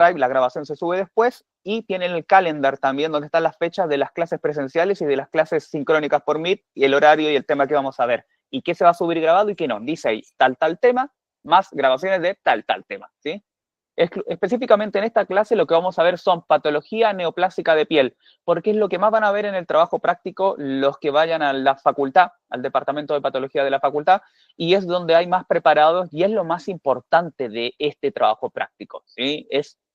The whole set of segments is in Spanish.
la grabación se sube después, y tienen el calendar también, donde están las fechas de las clases presenciales y de las clases sincrónicas por Meet, y el horario y el tema que vamos a ver, y qué se va a subir grabado y qué no. Dice ahí, tal tema, más grabaciones de tal tema, ¿sí? Específicamente en esta clase lo que vamos a ver son patología neoplásica de piel, porque es lo que más van a ver en el trabajo práctico los que vayan a la facultad, al departamento de patología de la facultad, y es donde hay más preparados y es lo más importante de este trabajo práctico, ¿sí?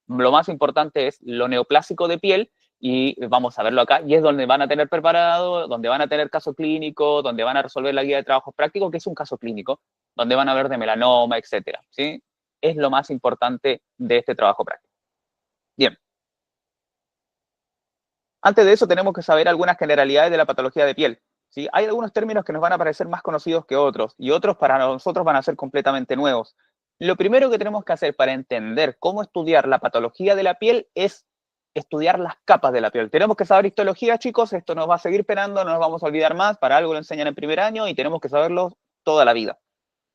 Lo más importante es lo neoplásico de piel, y vamos a verlo acá, y es donde van a tener preparado, donde van a tener caso clínico, donde van a resolver la guía de trabajo práctico, que es un caso clínico, donde van a ver de melanoma, etcétera, ¿sí? Es lo más importante de este trabajo práctico. Bien. Antes de eso tenemos que saber algunas generalidades de la patología de piel, ¿sí? Hay algunos términos que nos van a parecer más conocidos que otros, y otros para nosotros van a ser completamente nuevos. Lo primero que tenemos que hacer para entender cómo estudiar la patología de la piel es estudiar las capas de la piel. Tenemos que saber histología, chicos, esto nos va a seguir penando, no nos vamos a olvidar más, para algo lo enseñan en primer año y tenemos que saberlo toda la vida.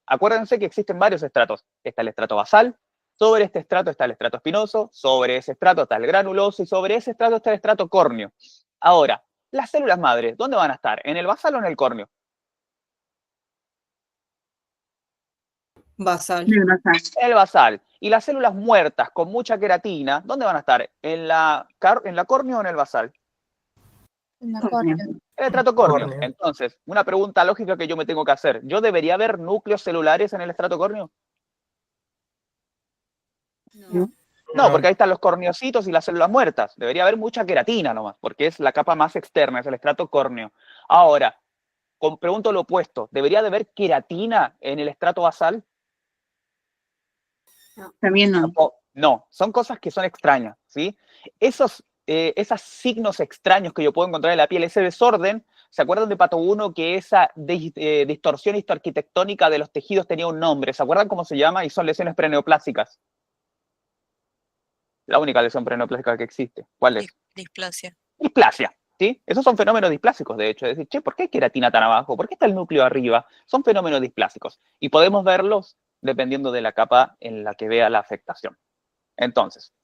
Acuérdense que existen varios estratos. Está el estrato basal, sobre este estrato está el estrato espinoso, sobre ese estrato está el granuloso y sobre ese estrato está el estrato córneo. Ahora, las células madres, ¿dónde van a estar? ¿En el basal o en el córneo? Basal. En el basal. Y las células muertas con mucha queratina, ¿dónde van a estar? ¿En la córneo o en el basal? En la córnea. En el estrato córneo. Entonces, una pregunta lógica que yo me tengo que hacer. ¿Yo debería ver núcleos celulares en el estrato córneo? No, porque ahí están los corneocitos y las células muertas. Debería haber mucha queratina nomás, porque es la capa más externa, es el estrato córneo. Ahora, pregunto lo opuesto. ¿Debería de haber queratina en el estrato basal? No. También no. No, son cosas que son extrañas, ¿sí? Esos signos extraños que yo puedo encontrar en la piel, ese desorden, ¿se acuerdan de Pato 1 que esa distorsión histoarquitectónica de los tejidos tenía un nombre? ¿Se acuerdan cómo se llama? Y son lesiones preneoplásicas. La única lesión preneoplásica que existe. ¿Cuál es? Displasia. Displasia, ¿sí? Esos son fenómenos displásicos, de hecho. Es decir, che, ¿por qué hay queratina tan abajo? ¿Por qué está el núcleo arriba? Son fenómenos displásicos. Y podemos verlos dependiendo de la capa en la que vea la afectación. Entonces,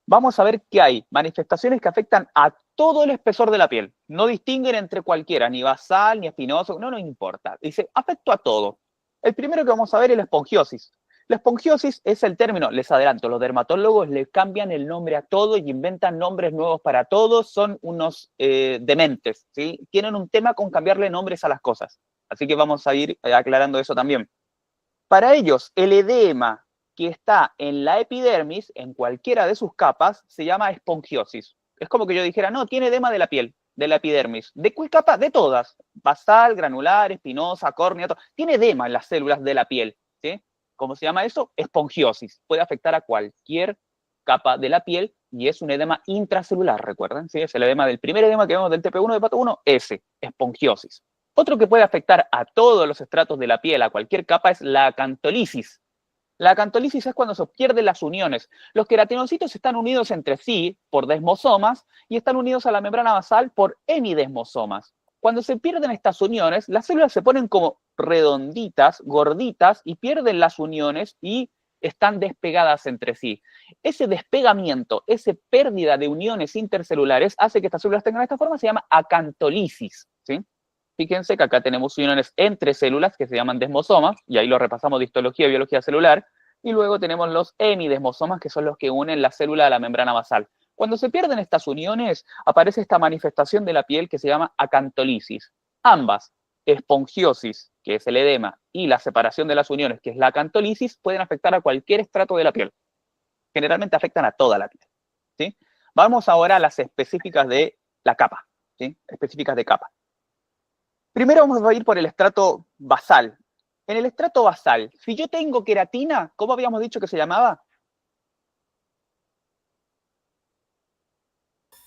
vamos a ver que hay manifestaciones que afectan a todo el espesor de la piel. No distinguen entre cualquiera, ni basal, ni espinoso, no nos importa. Dice, afecto a todo. El primero que vamos a ver es la espongiosis. La espongiosis es el término, les adelanto, los dermatólogos le cambian el nombre a todo y inventan nombres nuevos para todos, son unos dementes, ¿sí? Tienen un tema con cambiarle nombres a las cosas. Así que vamos a ir aclarando eso también. Para ellos, el edema que está en la epidermis, en cualquiera de sus capas, se llama espongiosis. Es como que yo dijera, no, tiene edema de la piel, de la epidermis. ¿De cuál capa? De todas. Basal, granular, espinosa, córnea, todo. Tiene edema en las células de la piel, ¿sí? ¿Cómo se llama eso? Espongiosis. Puede afectar a cualquier capa de la piel y es un edema intracelular, recuerden, ¿sí? Es el edema del primer edema que vemos del TP1 de Pato 1, ese, espongiosis. Otro que puede afectar a todos los estratos de la piel, a cualquier capa, es la acantolisis. La acantolisis es cuando se pierden las uniones. Los queratinocitos están unidos entre sí por desmosomas y están unidos a la membrana basal por hemidesmosomas. Cuando se pierden estas uniones, las células se ponen como redonditas, gorditas, y pierden las uniones y están despegadas entre sí. Ese despegamiento, esa pérdida de uniones intercelulares hace que estas células tengan esta forma, se llama acantolisis, ¿sí? Fíjense que acá tenemos uniones entre células que se llaman desmosomas, y ahí lo repasamos de histología y biología celular, y luego tenemos los hemidesmosomas, que son los que unen la célula a la membrana basal. Cuando se pierden estas uniones, aparece esta manifestación de la piel que se llama acantolisis. Ambas, espongiosis, que es el edema, y la separación de las uniones, que es la acantolisis, pueden afectar a cualquier estrato de la piel. Generalmente afectan a toda la piel, ¿sí? Vamos ahora a las específicas de la capa, ¿sí? Específicas de capa. Primero vamos a ir por el estrato basal. En el estrato basal, si yo tengo queratina, ¿cómo habíamos dicho que se llamaba?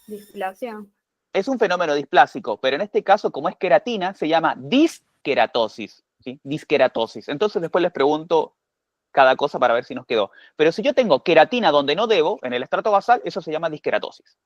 Displasia. Es un fenómeno displásico, pero en este caso, como es queratina, se llama disqueratosis, ¿sí? Disqueratosis. Entonces después les pregunto cada cosa para ver si nos quedó. Pero si yo tengo queratina donde no debo, en el estrato basal, eso se llama disqueratosis.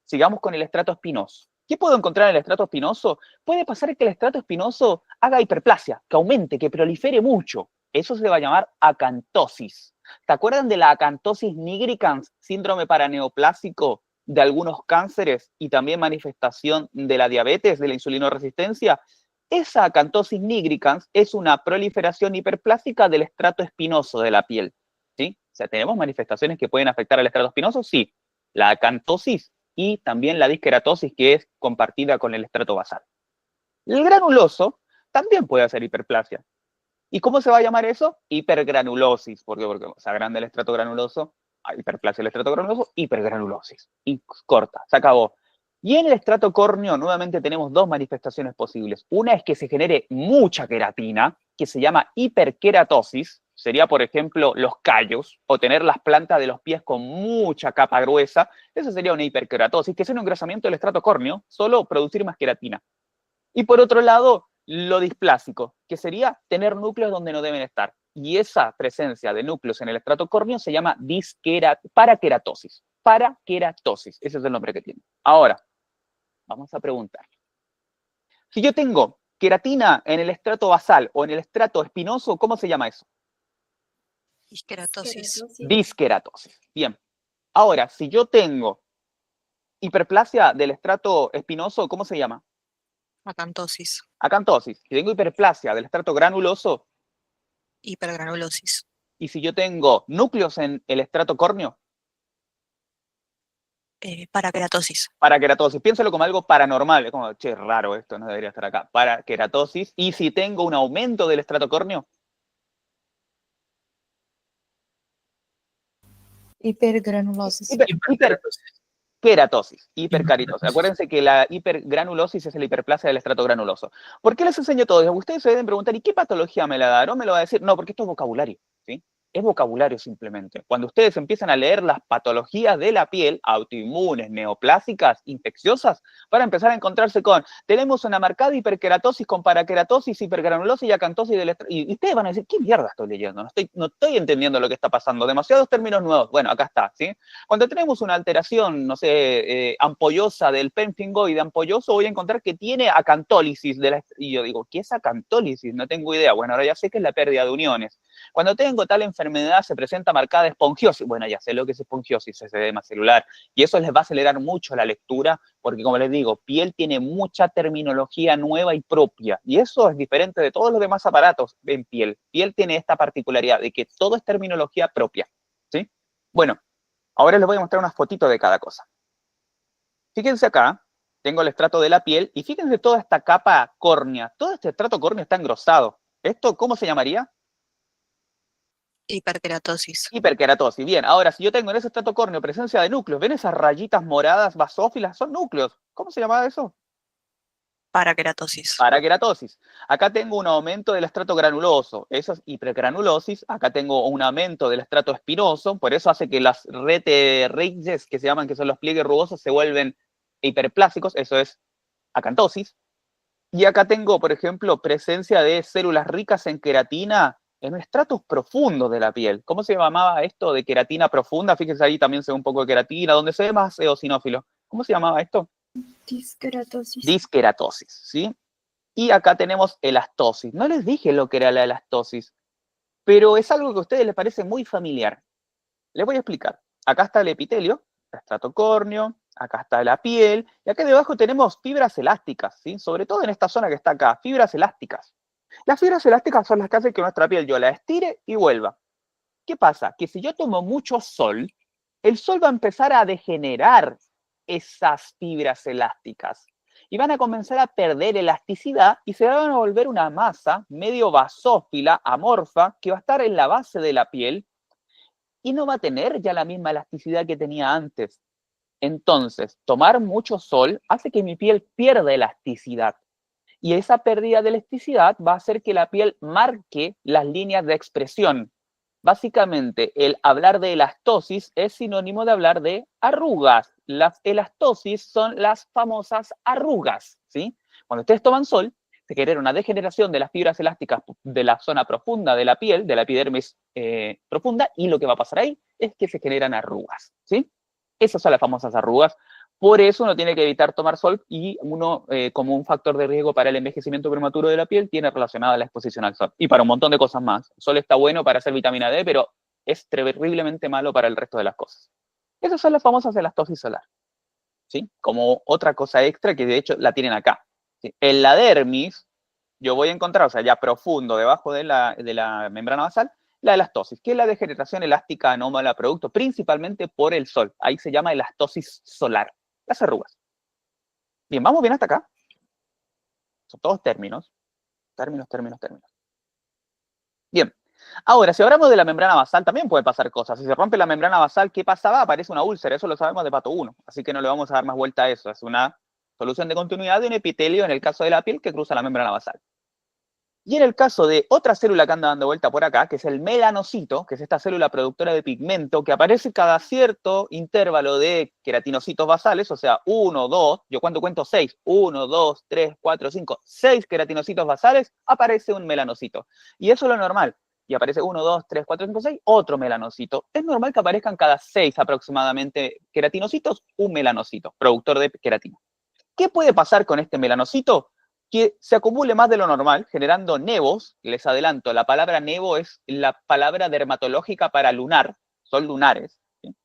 Sigamos con el estrato espinoso. ¿Qué puedo encontrar en el estrato espinoso? Puede pasar que el estrato espinoso haga hiperplasia, que aumente, que prolifere mucho. Eso se va a llamar acantosis. ¿Se acuerdan de la acantosis nigricans, síndrome paraneoplásico de algunos cánceres y también manifestación de la diabetes, de la insulinoresistencia? Esa acantosis nigricans es una proliferación hiperplástica del estrato espinoso de la piel, ¿sí? O sea, ¿tenemos manifestaciones que pueden afectar al estrato espinoso? Sí. La acantosis y también la disqueratosis, que es compartida con el estrato basal. El granuloso también puede hacer hiperplasia. ¿Y cómo se va a llamar eso? Hipergranulosis. ¿Por qué? Porque se agranda el estrato granuloso, hiperplasia del estrato granuloso, hipergranulosis. Y corta, se acabó. Y en el estrato córneo, nuevamente tenemos dos manifestaciones posibles. Una es que se genere mucha queratina, que se llama hiperkeratosis. Sería, por ejemplo, los callos, o tener las plantas de los pies con mucha capa gruesa. Eso sería una hiperkeratosis, que es un engrosamiento del estrato córneo, solo producir más queratina. Y por otro lado, lo displásico, que sería tener núcleos donde no deben estar. Y esa presencia de núcleos en el estrato córneo se llama paraqueratosis. Paraqueratosis, ese es el nombre que tiene. Ahora, vamos a preguntar. Si yo tengo queratina en el estrato basal o en el estrato espinoso, ¿cómo se llama eso? Disqueratosis. Disqueratosis. Bien. Ahora, si yo tengo hiperplasia del estrato espinoso, ¿cómo se llama? Acantosis. Acantosis. Si tengo hiperplasia del estrato granuloso, Hipergranulosis. y si yo tengo núcleos en el estrato córneo, Paraqueratosis. paraqueratosis. Piénsalo como algo paranormal. Es como, che, raro esto, no debería estar acá. Paraqueratosis. Y si tengo un aumento del estrato córneo, Hipergranulosis. hiperkeratosis. Hipercaritosis. Acuérdense que la hipergranulosis es la hiperplasia del estrato granuloso. ¿Por qué les enseño todo eso? Ustedes se deben preguntar, ¿y qué patología me la da? No me lo va a decir. No, porque esto es vocabulario, ¿sí? Es vocabulario simplemente. Cuando ustedes empiezan a leer las patologías de la piel, autoinmunes, neoplásicas, infecciosas, van a empezar a encontrarse con, tenemos una marcada hiperkeratosis con paraqueratosis, hipergranulosis y acantosis del estrato. Y ustedes van a decir, ¿qué mierda estoy leyendo? No estoy entendiendo lo que está pasando. Demasiados términos nuevos. Bueno, acá está, ¿sí? Cuando tenemos una alteración, no sé, ampollosa del pempingoide ampolloso, voy a encontrar que tiene acantólisis. Y yo digo, ¿qué es acantólisis? No tengo idea. Bueno, ahora ya sé que es la pérdida de uniones. Cuando tengo tal enfermedad, se presenta marcada espongiosis. Bueno, ya sé lo que es espongiosis, es edema celular. Y eso les va a acelerar mucho la lectura, porque como les digo, piel tiene mucha terminología nueva y propia. Y eso es diferente de todos los demás aparatos en piel. Piel tiene esta particularidad de que todo es terminología propia, ¿sí? Bueno, ahora les voy a mostrar unas fotitos de cada cosa. Fíjense acá, tengo el estrato de la piel, y fíjense toda esta capa córnea. Todo este estrato córneo está engrosado. ¿Esto cómo se llamaría? Hiperkeratosis. Hiperkeratosis. Bien, ahora, si yo tengo en ese estrato córneo presencia de núcleos, ¿ven esas rayitas moradas basófilas? Son núcleos. ¿Cómo se llama eso? Paraqueratosis. Paraqueratosis. Acá tengo un aumento del estrato granuloso, eso es hipergranulosis. Acá tengo un aumento del estrato espinoso, por eso hace que las raíces que se llaman, que son los pliegues rugosos, se vuelven hiperplásicos, eso es acantosis. Y acá tengo, por ejemplo, presencia de células ricas en queratina en estratos profundos de la piel. ¿Cómo se llamaba esto de queratina profunda? Fíjense ahí también se ve un poco de queratina, donde se ve más eosinófilo. ¿Cómo se llamaba esto? Disqueratosis. Disqueratosis, ¿sí? Y acá tenemos elastosis. No les dije lo que era la elastosis, pero es algo que a ustedes les parece muy familiar. Les voy a explicar. Acá está el epitelio, el estrato córneo, acá está la piel, y acá debajo tenemos fibras elásticas, ¿sí? Sobre todo en esta zona que está acá, fibras elásticas. Las fibras elásticas son las que hacen que nuestra piel yo la estire y vuelva. ¿Qué pasa? Que si yo tomo mucho sol, el sol va a empezar a degenerar esas fibras elásticas y van a comenzar a perder elasticidad y se van a volver una masa medio basófila, amorfa, que va a estar en la base de la piel y no va a tener ya la misma elasticidad que tenía antes. Entonces, tomar mucho sol hace que mi piel pierda elasticidad. Y esa pérdida de elasticidad va a hacer que la piel marque las líneas de expresión. Básicamente, el hablar de elastosis es sinónimo de hablar de arrugas. Las elastosis son las famosas arrugas, ¿sí? Cuando ustedes toman sol, se genera una degeneración de las fibras elásticas de la zona profunda de la piel, de la epidermis profunda, y lo que va a pasar ahí es que se generan arrugas, ¿sí? Esas son las famosas arrugas. Por eso uno tiene que evitar tomar sol y uno, como un factor de riesgo para el envejecimiento prematuro de la piel, tiene relacionada la exposición al sol. Y para un montón de cosas más. El sol está bueno para hacer vitamina D, pero es terriblemente malo para el resto de las cosas. Esas son las famosas elastosis solar, ¿sí? Como otra cosa extra que de hecho la tienen acá, ¿sí? En la dermis, yo voy a encontrar, o sea, ya profundo, debajo de la membrana basal, la elastosis, que es la degeneración elástica anómala producto principalmente por el sol. Ahí se llama elastosis solar, las arrugas. Bien, ¿vamos bien hasta acá? Son todos términos. Bien, ahora, si hablamos de la membrana basal, también puede pasar cosas. Si se rompe la membrana basal, ¿qué pasaba? Aparece una úlcera, eso lo sabemos de pato 1, así que no le vamos a dar más vuelta a eso. Es una solución de continuidad de un epitelio, en el caso de la piel, que cruza la membrana basal. Y en el caso de otra célula que anda dando vuelta por acá, que es el melanocito, que es esta célula productora de pigmento, que aparece cada cierto intervalo de queratinocitos basales, o sea, 1, 2, yo cuando cuento 6, 1, 2, 3, 4, 5, 6 queratinocitos basales, aparece un melanocito. Y eso es lo normal. Y aparece 1, 2, 3, 4, 5, 6, otro melanocito. Es normal que aparezcan cada 6 aproximadamente queratinocitos, un melanocito, productor de queratina. ¿Qué puede pasar con este melanocito? Que se acumule más de lo normal, generando nevos. Les adelanto, la palabra nevo es la palabra dermatológica para lunar, son lunares, ¿sí?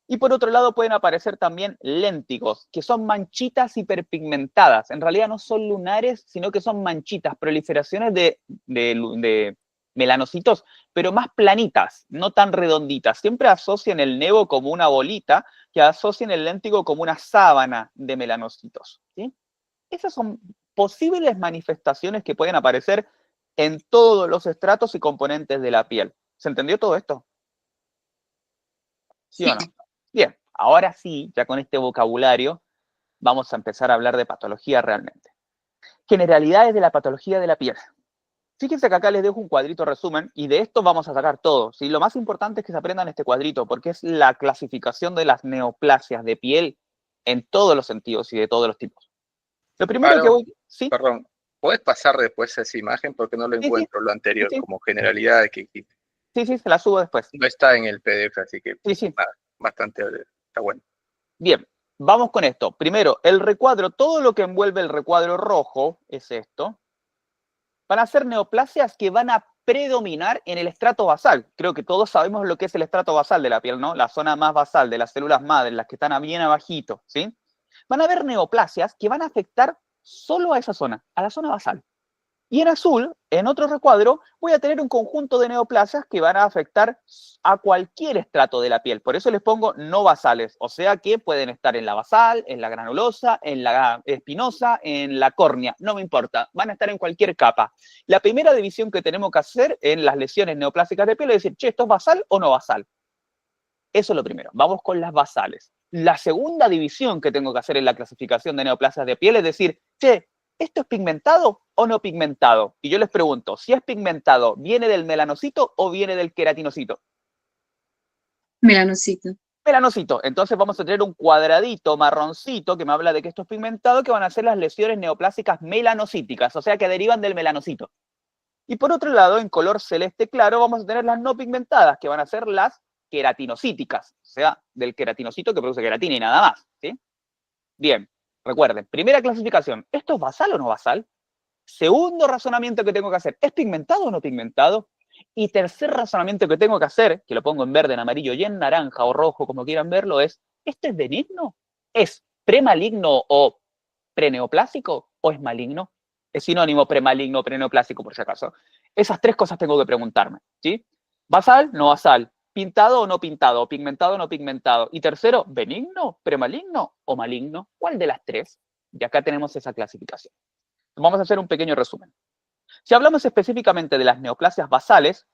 Y por otro lado pueden aparecer también léntigos, que son manchitas hiperpigmentadas. En realidad no son lunares, sino que son manchitas, proliferaciones de melanocitos, pero más planitas, no tan redonditas. Siempre asocian el nevo como una bolita, que asocian el léntigo como una sábana de melanocitos, ¿sí? Esas son posibles manifestaciones que pueden aparecer en todos los estratos y componentes de la piel. ¿Se entendió todo esto? ¿Sí o no? Bien, ahora sí, ya con este vocabulario, vamos a empezar a hablar de patología realmente. Generalidades de la patología de la piel. Fíjense que acá les dejo un cuadrito resumen y de esto vamos a sacar todo, ¿sí? Lo más importante es que se aprendan este cuadrito porque es la clasificación de las neoplasias de piel en todos los sentidos y de todos los tipos. Lo primero que voy... ¿Sí? Perdón, ¿puedes pasar después esa imagen? Porque no lo encuentro, lo anterior, sí. como generalidad que Sí, se la subo después. no está en el PDF, así que Sí. bastante está bueno. Bien, vamos con esto. Primero, el recuadro, todo lo que envuelve el recuadro rojo es esto. Van a ser neoplasias que van a predominar en el estrato basal. Creo que todos sabemos lo que es el estrato basal de la piel, ¿no? La zona más basal de las células madre, las que están bien abajito, ¿sí? Van a haber neoplasias que van a afectar solo a esa zona, a la zona basal. Y en azul, en otro recuadro, voy a tener un conjunto de neoplasias que van a afectar a cualquier estrato de la piel. Por eso les pongo no basales, o sea que pueden estar en la basal, en la granulosa, en la espinosa, en la córnea, no me importa, van a estar en cualquier capa. La primera división que tenemos que hacer en las lesiones neoplásicas de piel es decir, che, ¿esto es basal o no basal? Eso es lo primero, vamos con las basales. La segunda división que tengo que hacer en la clasificación de neoplasias de piel es decir, che, ¿esto es pigmentado o no pigmentado? Y yo les pregunto, si es pigmentado, ¿viene del melanocito o viene del queratinocito? Melanocito. Melanocito. Entonces vamos a tener un cuadradito marroncito que me habla de que esto es pigmentado, que van a ser las lesiones neoplásicas melanocíticas, o sea que derivan del melanocito. Y por otro lado, en color celeste claro, vamos a tener las no pigmentadas, que van a ser las queratinocíticas, o sea, del queratinocito que produce queratina y nada más, ¿sí? Bien. Recuerden, primera clasificación, ¿esto es basal o no basal? Segundo razonamiento que tengo que hacer, ¿es pigmentado o no pigmentado? Y tercer razonamiento que tengo que hacer, que lo pongo en verde, en amarillo y en naranja o rojo, como quieran verlo, es, ¿esto es benigno? ¿Es premaligno o preneoplásico o es maligno? Es sinónimo premaligno o preneoplásico, por si acaso. Esas tres cosas tengo que preguntarme, ¿sí? ¿Basal? No basal. ¿Pintado o no pintado? ¿Pigmentado o no pigmentado? Y tercero, ¿benigno, premaligno o maligno? ¿Cuál de las tres? Y acá tenemos esa clasificación. Vamos a hacer un pequeño resumen. Si hablamos específicamente de las neoplasias basales,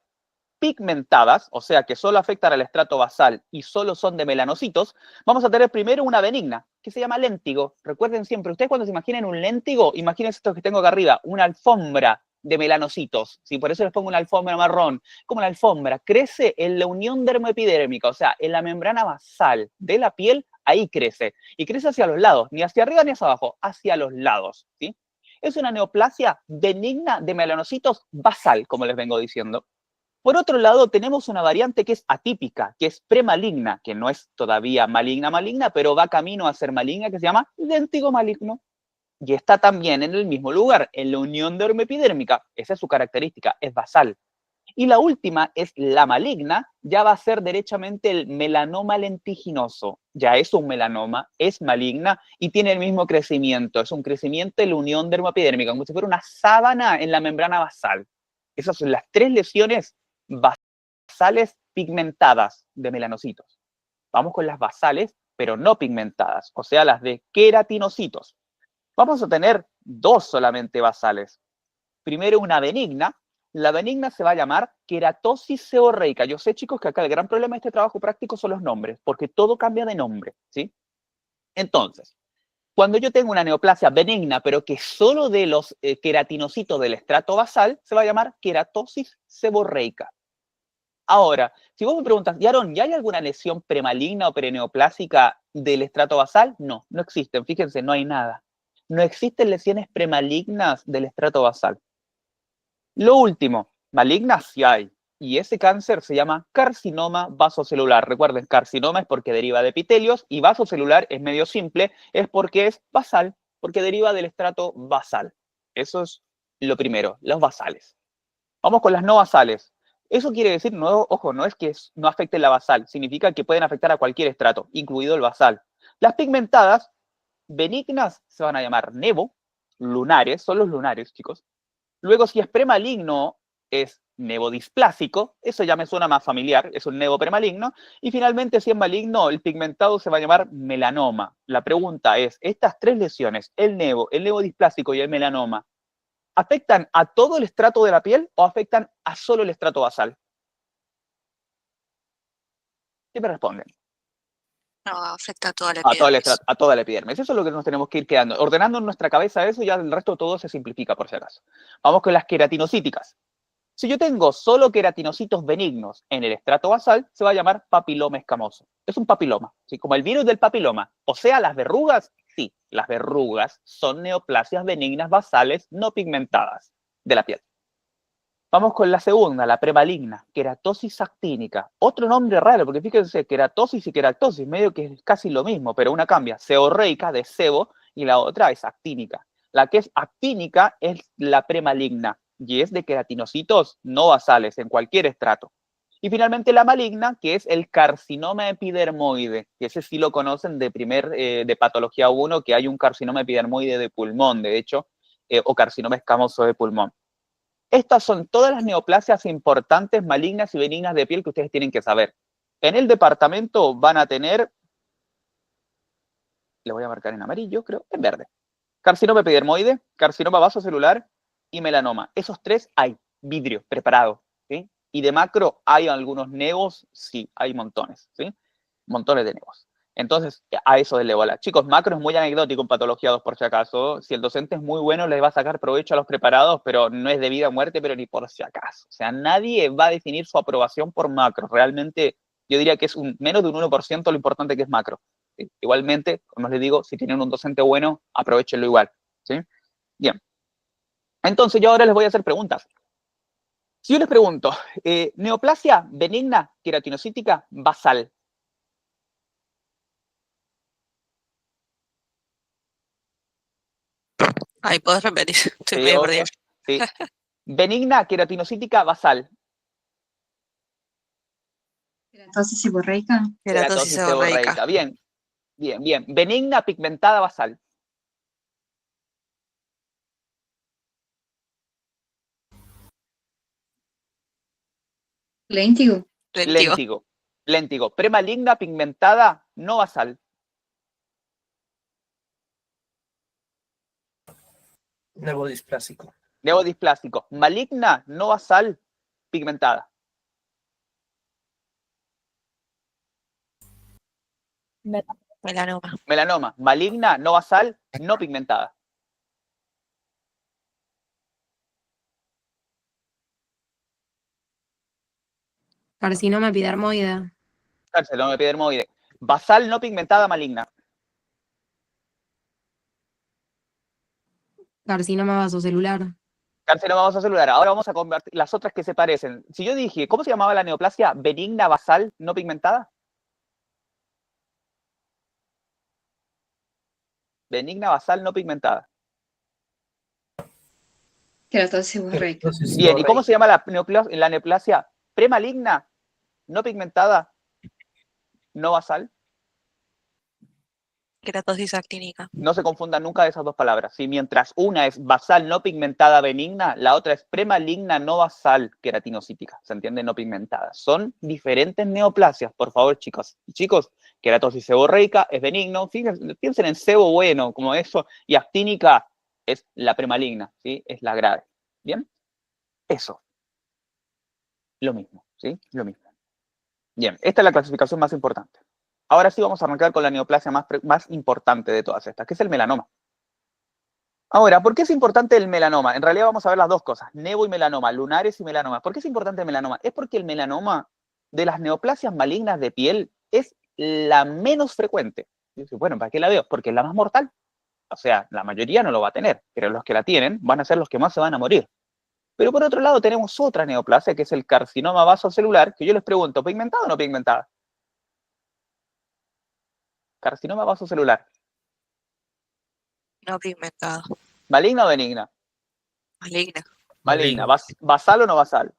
pigmentadas, o sea que solo afectan al estrato basal y solo son de melanocitos, vamos a tener primero una benigna, que se llama léntigo. Recuerden siempre, ustedes cuando se imaginen un léntigo, imagínense esto que tengo acá arriba, una alfombra de melanocitos, ¿sí? Por eso les pongo una alfombra marrón. Como la alfombra crece en la unión dermoepidérmica, o sea, en la membrana basal de la piel, ahí crece. Y crece hacia los lados, ni hacia arriba ni hacia abajo, hacia los lados, ¿sí? Es una neoplasia benigna de melanocitos basal, como les vengo diciendo. Por otro lado, tenemos una variante que es atípica, que es premaligna, que no es todavía maligna, pero va camino a ser maligna, que se llama léntigo maligno. Y está también en el mismo lugar, en la unión dermoepidérmica. Esa es su característica, es basal. Y la última es la maligna, ya va a ser derechamente el melanoma lentiginoso. Ya es un melanoma, es maligna y tiene el mismo crecimiento. Es un crecimiento de la unión dermoepidérmica, como si fuera una sábana en la membrana basal. Esas son las 3 lesiones basales pigmentadas de melanocitos. Vamos con las basales, pero no pigmentadas, o sea, las de queratinocitos. Vamos a tener 2 solamente basales. Primero una benigna. La benigna se va a llamar queratosis seborreica. Yo sé, chicos, que acá el gran problema de este trabajo práctico son los nombres, porque todo cambia de nombre, ¿sí? Entonces, cuando yo tengo una neoplasia benigna, pero que solo de los queratinocitos del estrato basal, se va a llamar queratosis seborreica. Ahora, si vos me preguntas, Yaron, ¿ya hay alguna lesión premaligna o preneoplásica del estrato basal? No, no existen. Fíjense, no hay nada. No existen lesiones premalignas del estrato basal. Lo último, malignas sí hay. Y ese cáncer se llama carcinoma vasocelular. Recuerden, carcinoma es porque deriva de epitelios y vasocelular es medio simple, es porque es basal, porque deriva del estrato basal. Eso es lo primero, los basales. Vamos con las no basales. Eso quiere decir, no, ojo, no es que no afecte la basal, significa que pueden afectar a cualquier estrato, incluido el basal. Las pigmentadas, benignas, se van a llamar nevo, lunares, son los lunares, chicos. Luego, si es premaligno, es nevodisplasico, eso ya me suena más familiar, es un nevo premaligno. Y finalmente, si es maligno, el pigmentado se va a llamar melanoma. La pregunta es, estas 3 lesiones, el nevodisplasico y el melanoma, ¿afectan a todo el estrato de la piel o afectan a solo el estrato basal? ¿Qué me responden? No, afecta a toda la A, epidermis. a toda la epidermis. Eso es lo que nos tenemos que ir quedando. Ordenando en nuestra cabeza eso, ya el resto todo se simplifica por si acaso. Vamos con las queratinocíticas. Si yo tengo solo queratinocitos benignos en el estrato basal, se va a llamar papiloma escamoso. Es un papiloma, ¿sí? Como el virus del papiloma. O sea, las verrugas, sí, las verrugas son neoplasias benignas basales no pigmentadas de la piel. Vamos con la segunda, la premaligna, queratosis actínica. Otro nombre raro, porque fíjense, queratosis y queratosis, medio que es casi lo mismo, pero una cambia, seborreica de sebo y la otra es actínica. La que es actínica es la premaligna y es de queratinocitos no basales en cualquier estrato. Y finalmente la maligna, que es el carcinoma epidermoide, que ese sí lo conocen de patología 1, que hay un carcinoma epidermoide de pulmón, de hecho, o carcinoma escamoso de pulmón. Estas son todas las neoplasias importantes, malignas y benignas de piel que ustedes tienen que saber. En el departamento van a tener, le voy a marcar en amarillo, creo, en verde. Carcinoma epidermoide, carcinoma vasocelular y melanoma. Esos 3 hay, vidrio, preparado. ¿Sí? Y de macro hay algunos nevos, sí, hay montones, ¿sí? Montones de nevos. Entonces, a eso de bola. Chicos, macro es muy anecdótico en patología 2 por si acaso. Si el docente es muy bueno, les va a sacar provecho a los preparados, pero no es de vida o muerte, pero ni por si acaso. O sea, nadie va a definir su aprobación por macro. Realmente, yo diría que es menos de un 1% lo importante que es macro. ¿Sí? Igualmente, como les digo, si tienen un docente bueno, aprovechenlo igual. ¿Sí? Bien. Entonces, yo ahora les voy a hacer preguntas. Si yo les pregunto, neoplasia benigna queratinocítica basal, Ay, ¿podés repetir? Estoy ¿sí? medio perdida. ¿Sí? Benigna queratinocítica basal. Queratosis seborreica. Queratosis Queratosis seborreica. seborreica. Bien, bien, bien. Benigna pigmentada basal. Léntigo. Lentigo. Léntigo. Léntigo. Premaligna pigmentada no basal. Nevodisplasico. Neodisplásico. Maligna no basal pigmentada. Melanoma. Melanoma. Maligna no basal no pigmentada. Carcinoma epidermoide. Carcinoma epidermoide. Basal no pigmentada maligna. Carcinoma vasocelular. Carcinoma vasocelular. Ahora vamos a convertir las otras que se parecen. Si yo dije, ¿cómo se llamaba la neoplasia benigna basal no pigmentada? Benigna basal no pigmentada. Queratosis seborreica. Entonces, Bien, ¿y cómo seborreica. se llama la neoplasia premaligna, no pigmentada, no basal? Queratosis actínica. No se confundan nunca de esas dos palabras. ¿Sí? Mientras una es basal no pigmentada benigna, la otra es premaligna no basal queratinocítica. ¿Se entiende? No pigmentada. Son diferentes neoplasias, por favor, chicos. Y chicos, queratosis seborreica es benigno. Fíjense, piensen en sebo bueno, como eso. Y actínica es la premaligna, ¿sí? Es la grave. ¿Bien? Eso. Lo mismo, ¿sí? Lo mismo. Bien, esta es la clasificación más importante. Ahora sí vamos a arrancar con la neoplasia más importante de todas estas, que es el melanoma. Ahora, ¿por qué es importante el melanoma? En realidad vamos a ver las dos cosas, nevo y melanoma, lunares y melanoma. ¿Por qué es importante el melanoma? Es porque el melanoma de las neoplasias malignas de piel es la menos frecuente. Y dice, bueno, ¿para qué la veo? Porque es la más mortal. O sea, la mayoría no lo va a tener, pero los que la tienen van a ser los que más se van a morir. Pero por otro lado tenemos otra neoplasia, que es el carcinoma vasocelular, que yo les pregunto, ¿pigmentada o no pigmentada? Carcinoma vasocelular. No pigmentada. ¿Maligna o benigna? Maligna. Maligna. ¿Basal o no basal?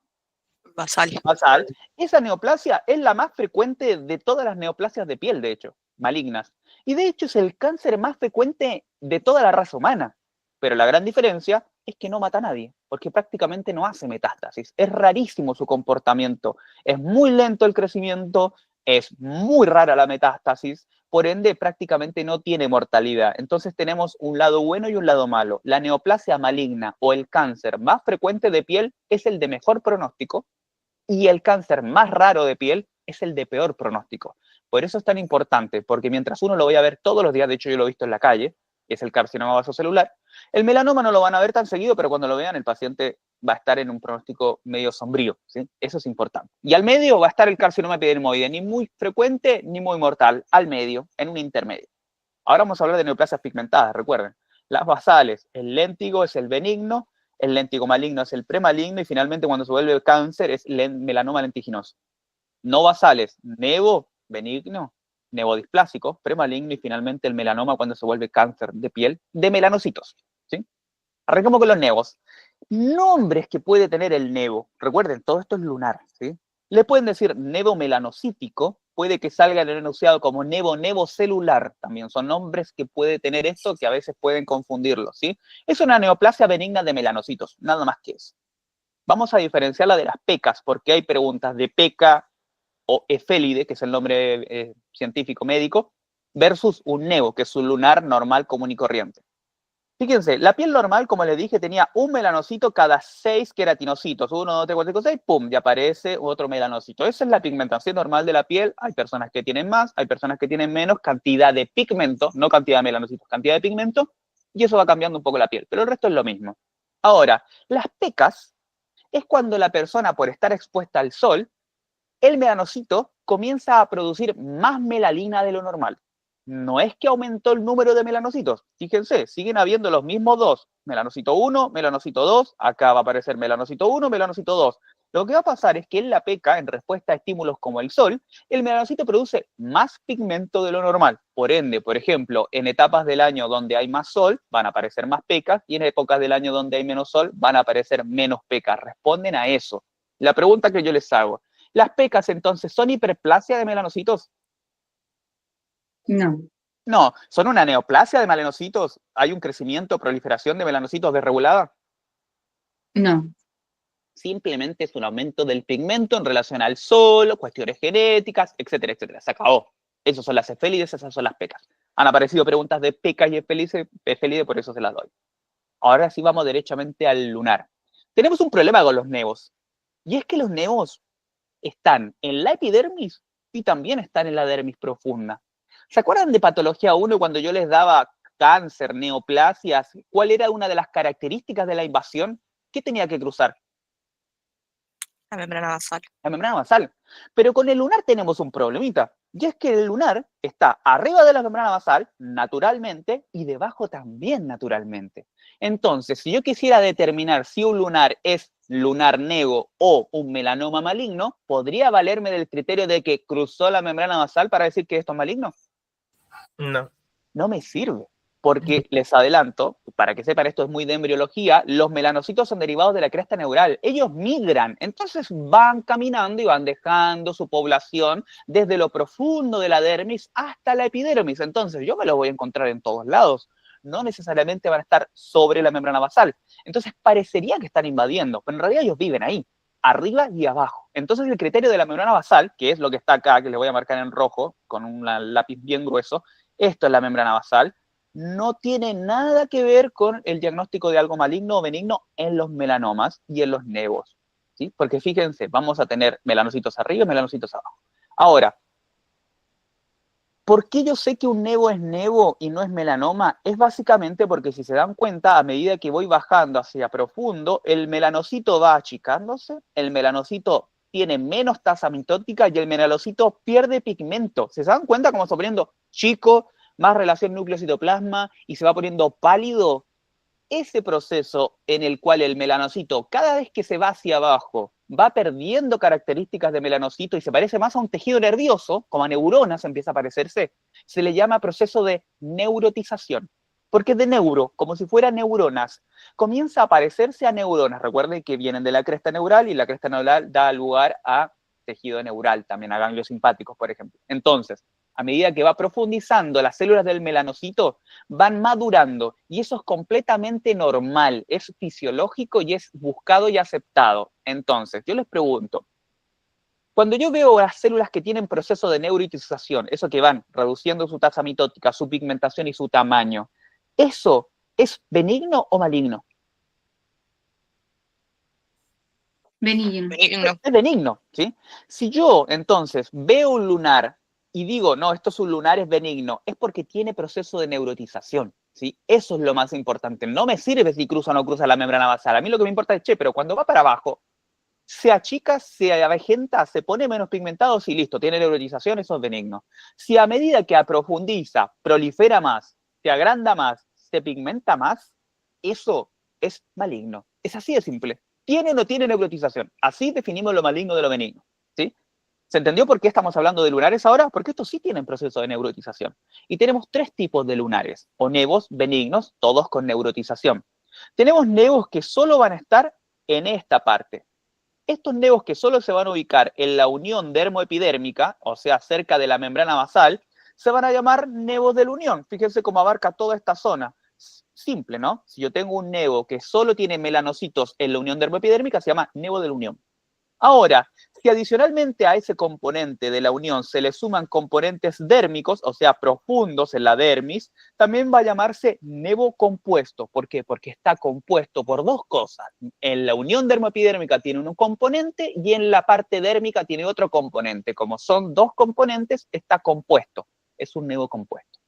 Basal. Basal. Esa neoplasia es la más frecuente de todas las neoplasias de piel, de hecho, malignas. Y de hecho es el cáncer más frecuente de toda la raza humana. Pero la gran diferencia es que no mata a nadie, porque prácticamente no hace metástasis. Es rarísimo su comportamiento. Es muy lento el crecimiento, es muy rara la metástasis, por ende prácticamente no tiene mortalidad. Entonces tenemos un lado bueno y un lado malo. La neoplasia maligna o el cáncer más frecuente de piel es el de mejor pronóstico y el cáncer más raro de piel es el de peor pronóstico. Por eso es tan importante, porque mientras uno lo voy a ver todos los días, de hecho yo lo he visto en la calle, que es el carcinoma vasocelular, el melanoma no lo van a ver tan seguido, pero cuando lo vean el paciente va a estar en un pronóstico medio sombrío, ¿sí? Eso es importante. Y al medio va a estar el carcinoma epidermoide, ni muy frecuente ni muy mortal, al medio, en un intermedio. Ahora vamos a hablar de neoplasias pigmentadas, recuerden. Las basales, el léntigo es el benigno, el léntigo maligno es el premaligno y finalmente cuando se vuelve cáncer es melanoma lentiginoso. No basales, nevo, benigno, nevodisplásico, premaligno y finalmente el melanoma cuando se vuelve cáncer de piel de melanocitos. ¿Sí? Arrancamos con los nevos. Nombres que puede tener el nevo. Recuerden, todo esto es lunar. ¿Sí? Le pueden decir nevo melanocítico, puede que salga enunciado como nevo celular. También son nombres que puede tener esto que a veces pueden confundirlo. ¿Sí? Es una neoplasia benigna de melanocitos, nada más que eso. Vamos a diferenciarla de las pecas, porque hay preguntas de peca o efélide, que es el nombre científico médico, versus un nevo, que es un lunar normal común y corriente. Fíjense, la piel normal, como les dije, tenía un melanocito cada 6 queratinocitos. 1, 2, 3, 4, 5, 6, ¡pum! Ya aparece otro melanocito. Esa es la pigmentación normal de la piel. Hay personas que tienen más, hay personas que tienen menos cantidad de pigmento, no cantidad de melanocitos, cantidad de pigmento, y eso va cambiando un poco la piel, pero el resto es lo mismo. Ahora, las pecas es cuando la persona, por estar expuesta al sol, el melanocito comienza a producir más melanina de lo normal. No es que aumentó el número de melanocitos, fíjense, siguen habiendo los mismos dos, melanocito 1, melanocito 2, acá va a aparecer melanocito 1, melanocito 2. Lo que va a pasar es que en la peca, en respuesta a estímulos como el sol, el melanocito produce más pigmento de lo normal. Por ende, por ejemplo, en etapas del año donde hay más sol, van a aparecer más pecas, y en épocas del año donde hay menos sol, van a aparecer menos pecas. Responden a eso. La pregunta que yo les hago, ¿las pecas entonces son hiperplasia de melanocitos? No, No, son una neoplasia de melanocitos. ¿Hay un crecimiento, proliferación de melanocitos desregulada? no, Simplemente es un aumento del pigmento en relación al sol, cuestiones genéticas, etcétera, etcétera. Se acabó. Esas son las efélides, esas son las pecas. Han aparecido preguntas de pecas y efélide, por eso se las doy. Ahora sí vamos derechamente al lunar. Tenemos un problema con los nevos. Y es que los nevos están en la epidermis y también están en la dermis profunda. ¿Se acuerdan de patología 1 cuando yo les daba cáncer, neoplasias? ¿Cuál era una de las características de la invasión? ¿Qué tenía que cruzar? La membrana basal. La membrana basal. Pero con el lunar tenemos un problemita. Y es que el lunar está arriba de la membrana basal, naturalmente, y debajo también naturalmente. Entonces, si yo quisiera determinar si un lunar es lunar nevo o un melanoma maligno, ¿podría valerme del criterio de que cruzó la membrana basal para decir que esto es maligno? No. No me sirve. Porque les adelanto, para que sepan, esto es muy de embriología, los melanocitos son derivados de la cresta neural. Ellos migran, entonces van caminando y van dejando su población desde lo profundo de la dermis hasta la epidermis. Entonces yo me los voy a encontrar en todos lados. No necesariamente van a estar sobre la membrana basal. Entonces parecería que están invadiendo, pero en realidad ellos viven ahí, arriba y abajo. Entonces el criterio de la membrana basal, que es lo que está acá, que le voy a marcar en rojo con un lápiz bien grueso, esto es la membrana basal, no tiene nada que ver con el diagnóstico de algo maligno o benigno en los melanomas y en los nevos, ¿sí? Porque fíjense, vamos a tener melanocitos arriba y melanocitos abajo. Ahora, ¿por qué yo sé que un nevo es nevo y no es melanoma? Es básicamente porque, si se dan cuenta, a medida que voy bajando hacia profundo, el melanocito va achicándose, el melanocito tiene menos tasa mitótica y el melanocito pierde pigmento. ¿Se dan cuenta cómo se va poniendo chico, más relación núcleo-citoplasma y se va poniendo pálido? Ese proceso en el cual el melanocito, cada vez que se va hacia abajo, va perdiendo características de melanocito y se parece más a un tejido nervioso, como a neuronas empieza a parecerse, se le llama proceso de neurotización. Porque de neuro, como si fueran neuronas, comienza a parecerse a neuronas. Recuerden que vienen de la cresta neural y la cresta neural da lugar a tejido neural, también a ganglios simpáticos, por ejemplo. Entonces, a medida que va profundizando, las células del melanocito van madurando y eso es completamente normal, es fisiológico y es buscado y aceptado. Entonces, yo les pregunto, cuando yo veo las células que tienen proceso de neurotización, eso que van reduciendo su tasa mitótica, su pigmentación y su tamaño, ¿eso es benigno o maligno? Benigno. Benigno. Es benigno, ¿sí? Si yo, entonces, veo un lunar y digo, no, esto es un lunar, es benigno, es porque tiene proceso de neurotización, ¿sí? Eso es lo más importante. No me sirve si cruza o no cruza la membrana basal. A mí lo que me importa es, pero cuando va para abajo, se achica, se avejenta, se pone menos pigmentado, sí, listo, tiene neurotización, eso es benigno. Si a medida que profundiza, prolifera más, se agranda más, se pigmenta más, eso es maligno. Es así de simple. ¿Tiene o no tiene neurotización? Así definimos lo maligno de lo benigno, ¿sí? ¿Se entendió por qué estamos hablando de lunares ahora? Porque estos sí tienen proceso de neurotización. Y tenemos tres tipos de lunares, o nevos benignos, todos con neurotización. Tenemos nevos que solo van a estar en esta parte. Estos nevos que solo se van a ubicar en la unión dermoepidérmica, o sea, cerca de la membrana basal, se van a llamar nevos de la unión. Fíjense cómo abarca toda esta zona. Simple, ¿no? Si yo tengo un nevo que solo tiene melanocitos en la unión dermoepidérmica, se llama nevo de la unión. Ahora, si adicionalmente a ese componente de la unión se le suman componentes dérmicos, o sea, profundos en la dermis, también va a llamarse nevo compuesto. ¿Por qué? Porque está compuesto por dos cosas. En la unión dermoepidérmica tiene un componente y en la parte dérmica tiene otro componente. Como son dos componentes, está compuesto. Es un nevo compuesto.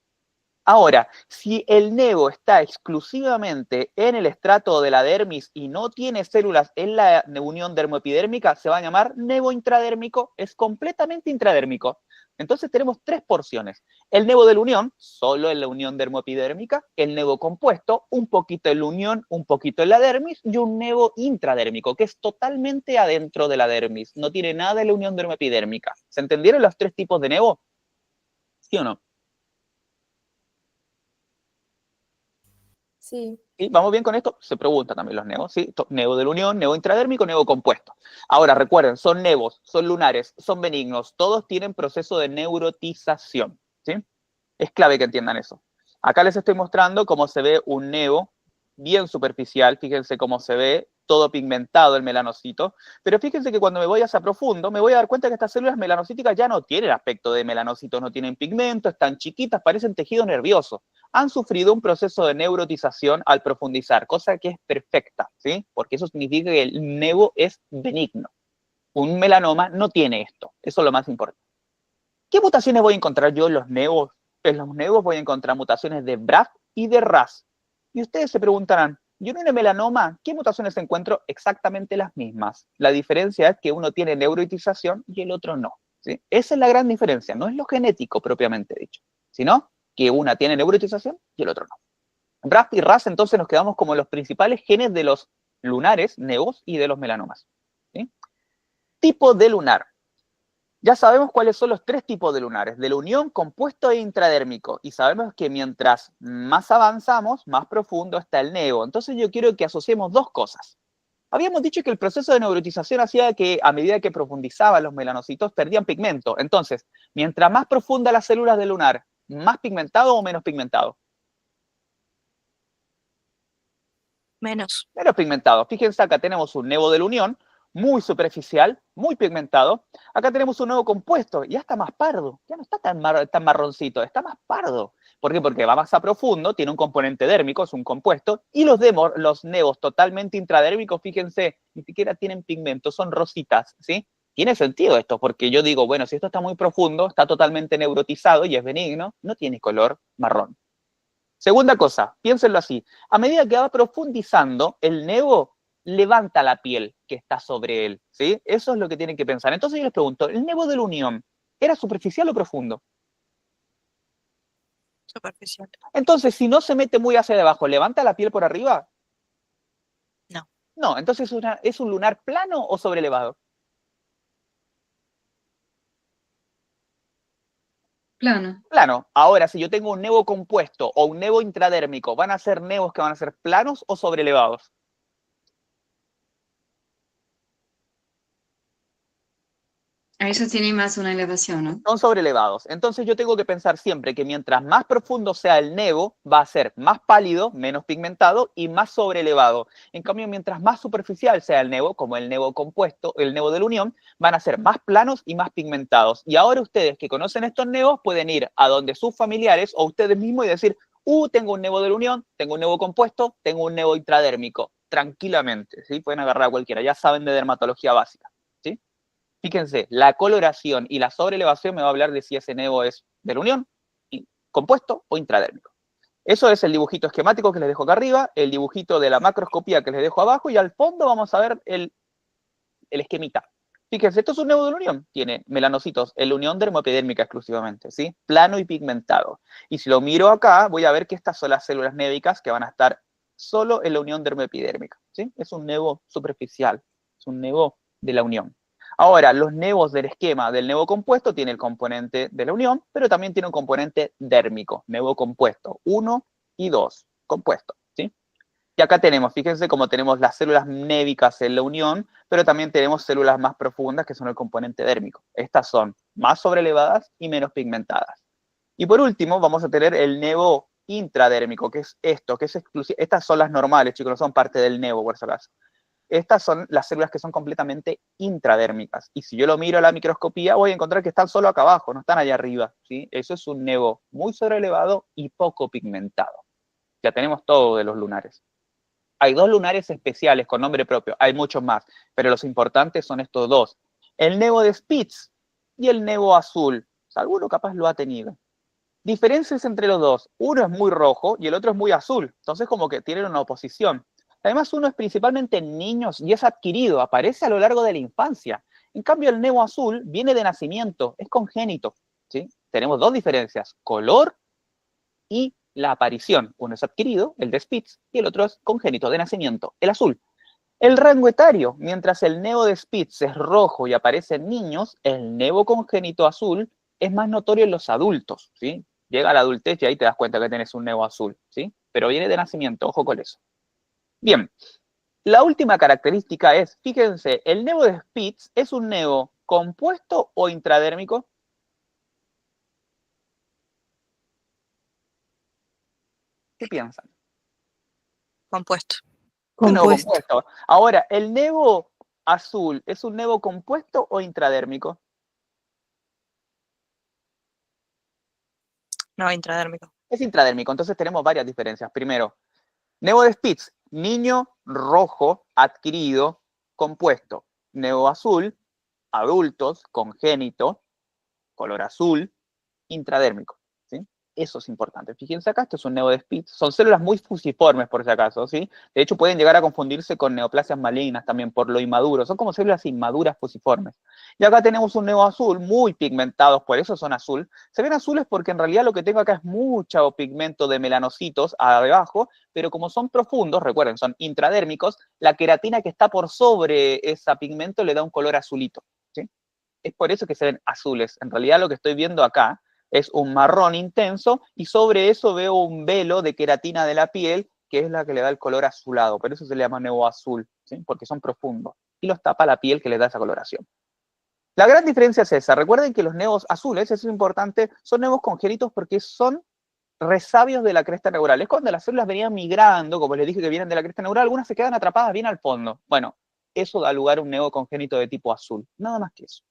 Ahora, si el nevo está exclusivamente en el estrato de la dermis y no tiene células en la unión dermoepidérmica, se va a llamar nevo intradérmico, es completamente intradérmico. Entonces tenemos tres porciones. El nevo de la unión, solo en la unión dermoepidérmica, el nevo compuesto, un poquito en la unión, un poquito en la dermis, y un nevo intradérmico, que es totalmente adentro de la dermis, no tiene nada en la unión dermoepidérmica. ¿Se entendieron los tres tipos de nevo? ¿Sí o no? Sí. ¿Sí? ¿Vamos bien con esto? Se preguntan también los nevos, ¿sí? Nevo de la unión, nevo intradérmico, nevo compuesto. Ahora, recuerden, son nevos, son lunares, son benignos, todos tienen proceso de neurotización, ¿sí? Es clave que entiendan eso. Acá les estoy mostrando cómo se ve un nevo bien superficial, fíjense cómo se ve todo pigmentado el melanocito, pero fíjense que cuando me voy hacia profundo, me voy a dar cuenta que estas células melanocíticas ya no tienen aspecto de melanocitos, no tienen pigmento, están chiquitas, parecen tejido nervioso. Han sufrido un proceso de neurotización al profundizar, cosa que es perfecta, ¿sí? Porque eso significa que el nevo es benigno. Un melanoma no tiene esto, eso es lo más importante. ¿Qué mutaciones voy a encontrar yo en los nevos? En los nevos voy a encontrar mutaciones de BRAF y de RAS. Y ustedes se preguntarán, yo en un melanoma, ¿qué mutaciones encuentro? Exactamente las mismas. La diferencia es que uno tiene neurotización y el otro no, ¿sí? Esa es la gran diferencia, no es lo genético propiamente dicho, sino que una tiene neurotización y el otro no. BRAF y RAS entonces nos quedamos como los principales genes de los lunares, nevos y de los melanomas, ¿sí? Tipo de lunar. Ya sabemos cuáles son los tres tipos de lunares, de la unión, compuesto e intradérmico. Y sabemos que mientras más avanzamos, más profundo está el nevo. Entonces yo quiero que asociemos dos cosas. Habíamos dicho que el proceso de neurotización hacía que a medida que profundizaban los melanocitos perdían pigmento. Entonces, mientras más profunda las células del lunar, ¿más pigmentado o menos pigmentado? Menos. Menos pigmentado. Fíjense, acá tenemos un nevo de la unión, muy superficial, muy pigmentado. Acá tenemos un nevo compuesto, y ya está más pardo. Ya no está tan marroncito, está más pardo. ¿Por qué? Porque va más a profundo, tiene un componente dérmico, es un compuesto, y los nevos totalmente intradérmicos, fíjense, ni siquiera tienen pigmento, son rositas, ¿sí? Tiene sentido esto, porque yo digo, bueno, si esto está muy profundo, está totalmente neurotizado y es benigno, no tiene color marrón. Segunda cosa, piénsenlo así, a medida que va profundizando, el nevo levanta la piel que está sobre él, ¿sí? Eso es lo que tienen que pensar. Entonces yo les pregunto, ¿el nevo de la unión era superficial o profundo? Superficial. Entonces, si no se mete muy hacia debajo, ¿levanta la piel por arriba? No. No, entonces ¿es un lunar plano o sobrelevado? Plano. Plano. Ahora, si yo tengo un nevo compuesto o un nevo intradérmico, ¿van a ser nevos que van a ser planos o sobrelevados? A eso tiene más una elevación, ¿no? Son sobrelevados. Entonces yo tengo que pensar siempre que mientras más profundo sea el nevo, va a ser más pálido, menos pigmentado y más sobrelevado. En cambio, mientras más superficial sea el nevo, como el nevo compuesto, el nevo de la unión, van a ser más planos y más pigmentados. Y ahora ustedes que conocen estos nevos pueden ir a donde sus familiares o ustedes mismos y decir, tengo un nevo de la unión, tengo un nevo compuesto, tengo un nevo intradérmico. Tranquilamente, ¿sí? Pueden agarrar a cualquiera, ya saben de dermatología básica. Fíjense, la coloración y la sobrelevación me va a hablar de si ese nevo es de la unión, compuesto o intradérmico. Eso es el dibujito esquemático que les dejo acá arriba, el dibujito de la macroscopía que les dejo abajo, y al fondo vamos a ver el esquemita. Fíjense, esto es un nevo de la unión, tiene melanocitos en la unión dermoepidérmica exclusivamente, ¿sí? Plano y pigmentado. Y si lo miro acá, voy a ver que estas son las células névicas que van a estar solo en la unión dermoepidérmica, ¿sí? Es un nevo superficial, es un nevo de la unión. Ahora, los nevos del esquema del nevo compuesto tiene el componente de la unión, pero también tiene un componente dérmico, nevo compuesto, 1 y 2, compuesto, ¿sí? Y acá tenemos, fíjense cómo tenemos las células névicas en la unión, pero también tenemos células más profundas que son el componente dérmico. Estas son más sobrelevadas y menos pigmentadas. Y por último, vamos a tener el nevo intradérmico, que es esto, que es exclusivo. Estas son las normales, chicos, no son parte del nevo, por si acaso. Estas son las células que son completamente intradérmicas. Y si yo lo miro a la microscopía, voy a encontrar que están solo acá abajo, no están allá arriba, ¿sí? Eso es un nevo muy sobrelevado y poco pigmentado. Ya tenemos todo de los lunares. Hay dos lunares especiales con nombre propio, hay muchos más, pero los importantes son estos dos. El nevo de Spitz y el nevo azul. Alguno capaz lo ha tenido. Diferencias entre los dos. Uno es muy rojo y el otro es muy azul. Entonces como que tienen una oposición. Además, uno es principalmente en niños y es adquirido, aparece a lo largo de la infancia. En cambio, el nevo azul viene de nacimiento, es congénito, ¿sí? Tenemos dos diferencias, color y la aparición. Uno es adquirido, el de Spitz, y el otro es congénito, de nacimiento, el azul. El rango etario, mientras el nevo de Spitz es rojo y aparece en niños, el nevo congénito azul es más notorio en los adultos, ¿sí? Llega a la adultez y ahí te das cuenta que tenés un nevo azul, ¿sí? Pero viene de nacimiento, ojo con eso. Bien, la última característica es, fíjense, ¿el nevo de Spitz es un nevo compuesto o intradérmico? ¿Qué piensan? Compuesto. Es un nevo Compuesto. compuesto. Ahora, ¿el nevo azul es un nevo compuesto o intradérmico? No, intradérmico. Es intradérmico, entonces tenemos varias diferencias. Primero, nevo de Spitz, niño rojo adquirido, compuesto. Nevo azul, adultos, congénito, color azul, intradérmico, ¿sí? Eso es importante. Fíjense acá, esto es un nevo de Spitz. Son células muy fusiformes, por si acaso, ¿sí? De hecho, pueden llegar a confundirse con neoplasias malignas también por lo inmaduro. Son como células inmaduras fusiformes. Y acá tenemos un nevo azul muy pigmentados, por eso son azul. Se ven azules porque en realidad lo que tengo acá es mucho pigmento de melanocitos abajo, pero como son profundos, recuerden, son intradérmicos, la queratina que está por sobre ese pigmento le da un color azulito, ¿sí? Es por eso que se ven azules. En realidad lo que estoy viendo acá es un marrón intenso y sobre eso veo un velo de queratina de la piel que es la que le da el color azulado. Por eso se le llama nevo azul, ¿sí? Porque son profundos. Y los tapa la piel que les da esa coloración. La gran diferencia es esa. Recuerden que los nevos azules, eso es importante, son nevos congénitos porque son resabios de la cresta neural. Es cuando las células venían migrando, como les dije que vienen de la cresta neural, algunas se quedan atrapadas bien al fondo. Bueno, eso da lugar a un nevo congénito de tipo azul. Nada más que eso.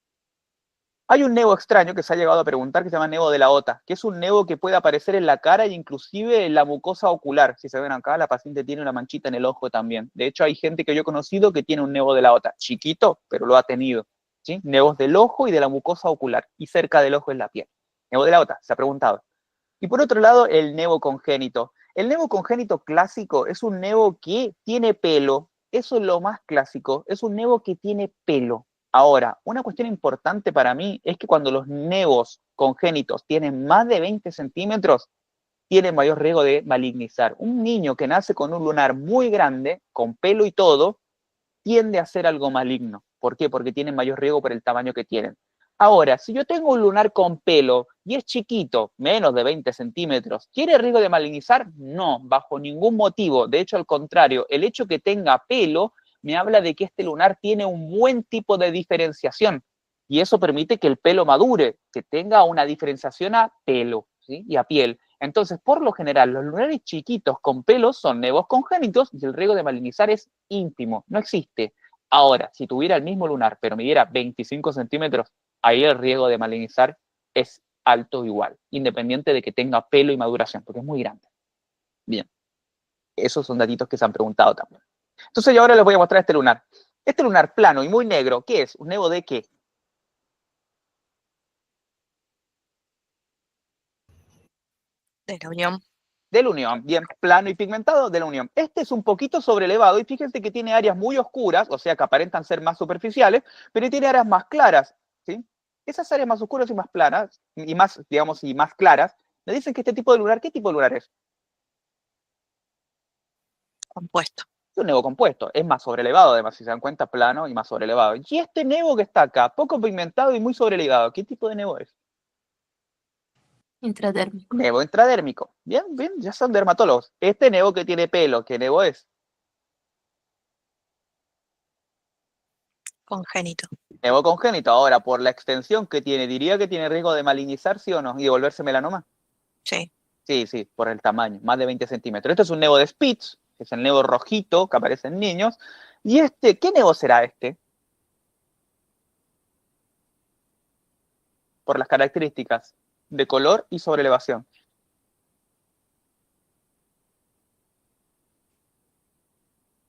Hay un nevo extraño que se ha llegado a preguntar que se llama nevo de la ota, que es un nevo que puede aparecer en la cara e inclusive en la mucosa ocular. Si se ven acá, la paciente tiene una manchita en el ojo también. De hecho, hay gente que yo he conocido que tiene un nevo de la ota. Chiquito, pero lo ha tenido. ¿Sí? Nevos del ojo y de la mucosa ocular. Y cerca del ojo es la piel. Nevo de la ota, se ha preguntado. Y por otro lado, el nevo congénito. El nevo congénito clásico es un nevo que tiene pelo. Eso es lo más clásico. Es un nevo que tiene pelo. Ahora, una cuestión importante para mí es que cuando los nevos congénitos tienen más de 20 centímetros, tienen mayor riesgo de malignizar. Un niño que nace con un lunar muy grande, con pelo y todo, tiende a ser algo maligno. ¿Por qué? Porque tienen mayor riesgo por el tamaño que tienen. Ahora, si yo tengo un lunar con pelo y es chiquito, menos de 20 centímetros, ¿tiene riesgo de malignizar? No, bajo ningún motivo. De hecho, al contrario, el hecho que tenga pelo me habla de que este lunar tiene un buen tipo de diferenciación y eso permite que el pelo madure, que tenga una diferenciación a pelo, ¿sí? Y a piel. Entonces, por lo general, los lunares chiquitos con pelos son nevos congénitos y el riesgo de malignizar es ínfimo, no existe. Ahora, si tuviera el mismo lunar, pero midiera 25 centímetros, ahí el riesgo de malignizar es alto igual, independiente de que tenga pelo y maduración, porque es muy grande. Bien, esos son datitos que se han preguntado también. Entonces yo ahora les voy a mostrar este lunar. Este lunar plano y muy negro, ¿qué es? ¿Un nevo de qué? De la unión. De la unión, bien, plano y pigmentado de la unión. Este es un poquito sobrelevado y fíjense que tiene áreas muy oscuras, o sea que aparentan ser más superficiales, pero tiene áreas más claras, ¿sí? Esas áreas más oscuras y más planas, y más, digamos, y más claras, me dicen que este tipo de lunar, ¿qué tipo de lunar es? Compuesto. Es un nevo compuesto, es más sobrelevado, además, si se dan cuenta, plano y más sobrelevado. Y este nevo que está acá, poco pigmentado y muy sobrelevado, ¿qué tipo de nevo es? Intradérmico. Nevo intradérmico. Bien, bien, ya son dermatólogos. Este nevo que tiene pelo, ¿qué nevo es? Congénito. Nevo congénito. Ahora, por la extensión que tiene, ¿diría que tiene riesgo de malignizar, sí o no? ¿Y de volverse melanoma? Sí. Sí, sí, por el tamaño, más de 20 centímetros. Este es un nevo de Spitz, que es el nevo rojito que aparece en niños. Y este, ¿qué nevo será este? Por las características de color y sobrelevación.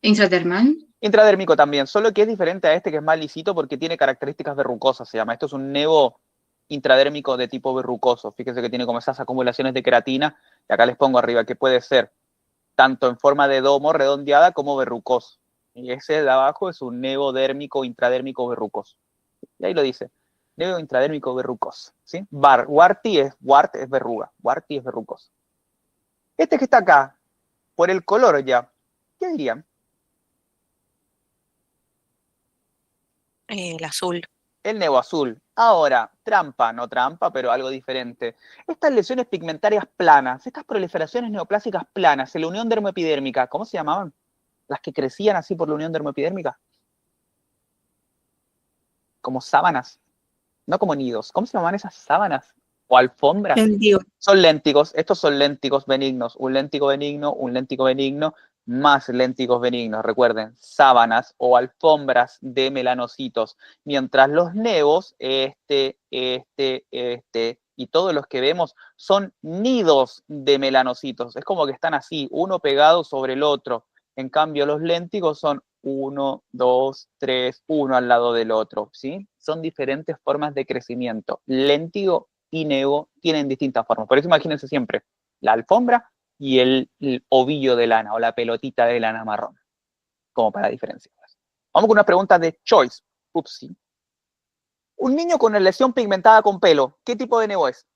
Intradermal. Intradérmico también, solo que es diferente a este que es más lisito porque tiene características verrucosas, se llama. Esto es un nevo intradérmico de tipo verrucoso. Fíjense que tiene como esas acumulaciones de queratina, y acá les pongo arriba, que puede ser tanto en forma de domo redondeada como verrucoso. Y ese de abajo es un nevo dérmico intradérmico verrucoso. Y ahí lo dice, nevo intradérmico verrucoso. ¿Sí? Wart es verruga, Warty es verrucoso. Este que está acá, por el color ya, ¿qué dirían? El azul. El nevo azul. Ahora, trampa, no trampa, pero algo diferente. Estas lesiones pigmentarias planas, estas proliferaciones neoplásicas planas en la unión dermoepidérmica, ¿cómo se llamaban? Las que crecían así por la unión dermoepidérmica. Como sábanas, no como nidos. ¿Cómo se llamaban esas sábanas? O alfombras. Son léntigos, estos son léntigos benignos. Un léntigo benigno, más léntigos benignos. Recuerden, sábanas o alfombras de melanocitos. Mientras los nevos, y todos los que vemos son nidos de melanocitos. Es como que están así, uno pegado sobre el otro. En cambio, los léntigos son 1, 2, 3, uno al lado del otro, ¿sí? Son diferentes formas de crecimiento. Léntigo y nevo tienen distintas formas. Por eso imagínense siempre la alfombra y el ovillo de lana o la pelotita de lana marrón, como para diferenciarlas. Vamos con una pregunta de Choice. Upsi. Un niño con una lesión pigmentada con pelo, ¿qué tipo de nevo es?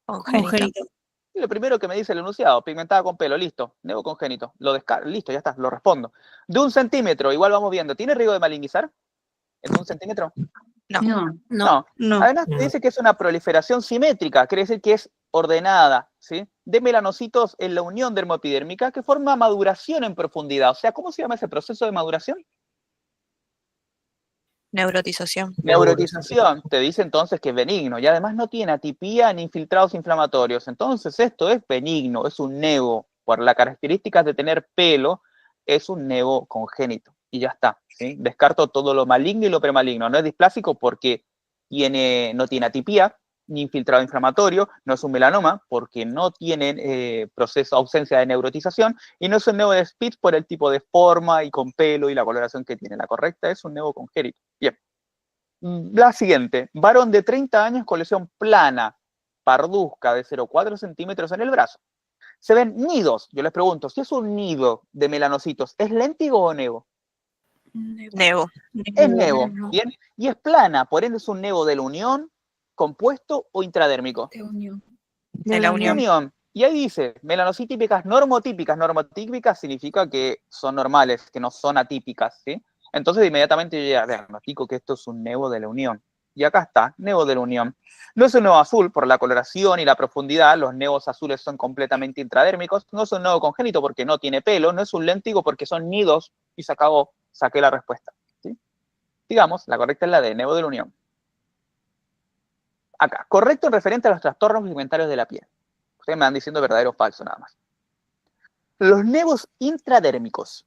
Congénito. Y lo primero que me dice el enunciado, pigmentada con pelo, listo, nevo congénito, listo, ya está, lo respondo. De 1 centímetro, igual vamos viendo, ¿tiene riesgo de malignizar? ¿En 1 centímetro? No. No. No. No. Además, te dice que es una proliferación simétrica, quiere decir que es ordenada, ¿sí? De melanocitos en la unión dermoepidérmica que forma maduración en profundidad. O sea, ¿cómo se llama ese proceso de maduración? Neurotización. Neurotización. Te dice entonces que es benigno y además no tiene atipía ni infiltrados inflamatorios. Entonces esto es benigno, es un nevo. Por las características de tener pelo, es un nevo congénito. Y ya está, ¿sí? Descarto todo lo maligno y lo premaligno. No es displásico porque no tiene atipía ni infiltrado inflamatorio, no es un melanoma porque no tiene ausencia de neurotización, y no es un nevo de Spitz por el tipo de forma y con pelo y la coloración que tiene. La correcta es un nevo congénito. Bien. La siguiente, varón de 30 años con lesión plana, parduzca de 0,4 centímetros en el brazo. Se ven nidos. Yo les pregunto, si es un nido de melanocitos, ¿es léntigo o nevo? Nevo. Es nevo, bien, y es plana, por ende es un nevo de la unión, compuesto o intradérmico. De la unión. Unión. Y ahí dice, melanocitis típicas normotípicas. Normotípicas significa que son normales, que no son atípicas, ¿sí? Entonces inmediatamente yo ya diagnostico que esto es un nevo de la unión. Y acá está, nevo de la unión. No es un nevo azul por la coloración y la profundidad, los nevos azules son completamente intradérmicos. No es un nevo congénito porque no tiene pelo, no es un léntigo porque son nidos, y se acabó, saqué la respuesta, ¿sí? Digamos, la correcta es la de nevo de la unión. Acá, correcto en referente a los trastornos pigmentarios de la piel. Ustedes me van diciendo verdadero o falso nada más. Los nevos intradérmicos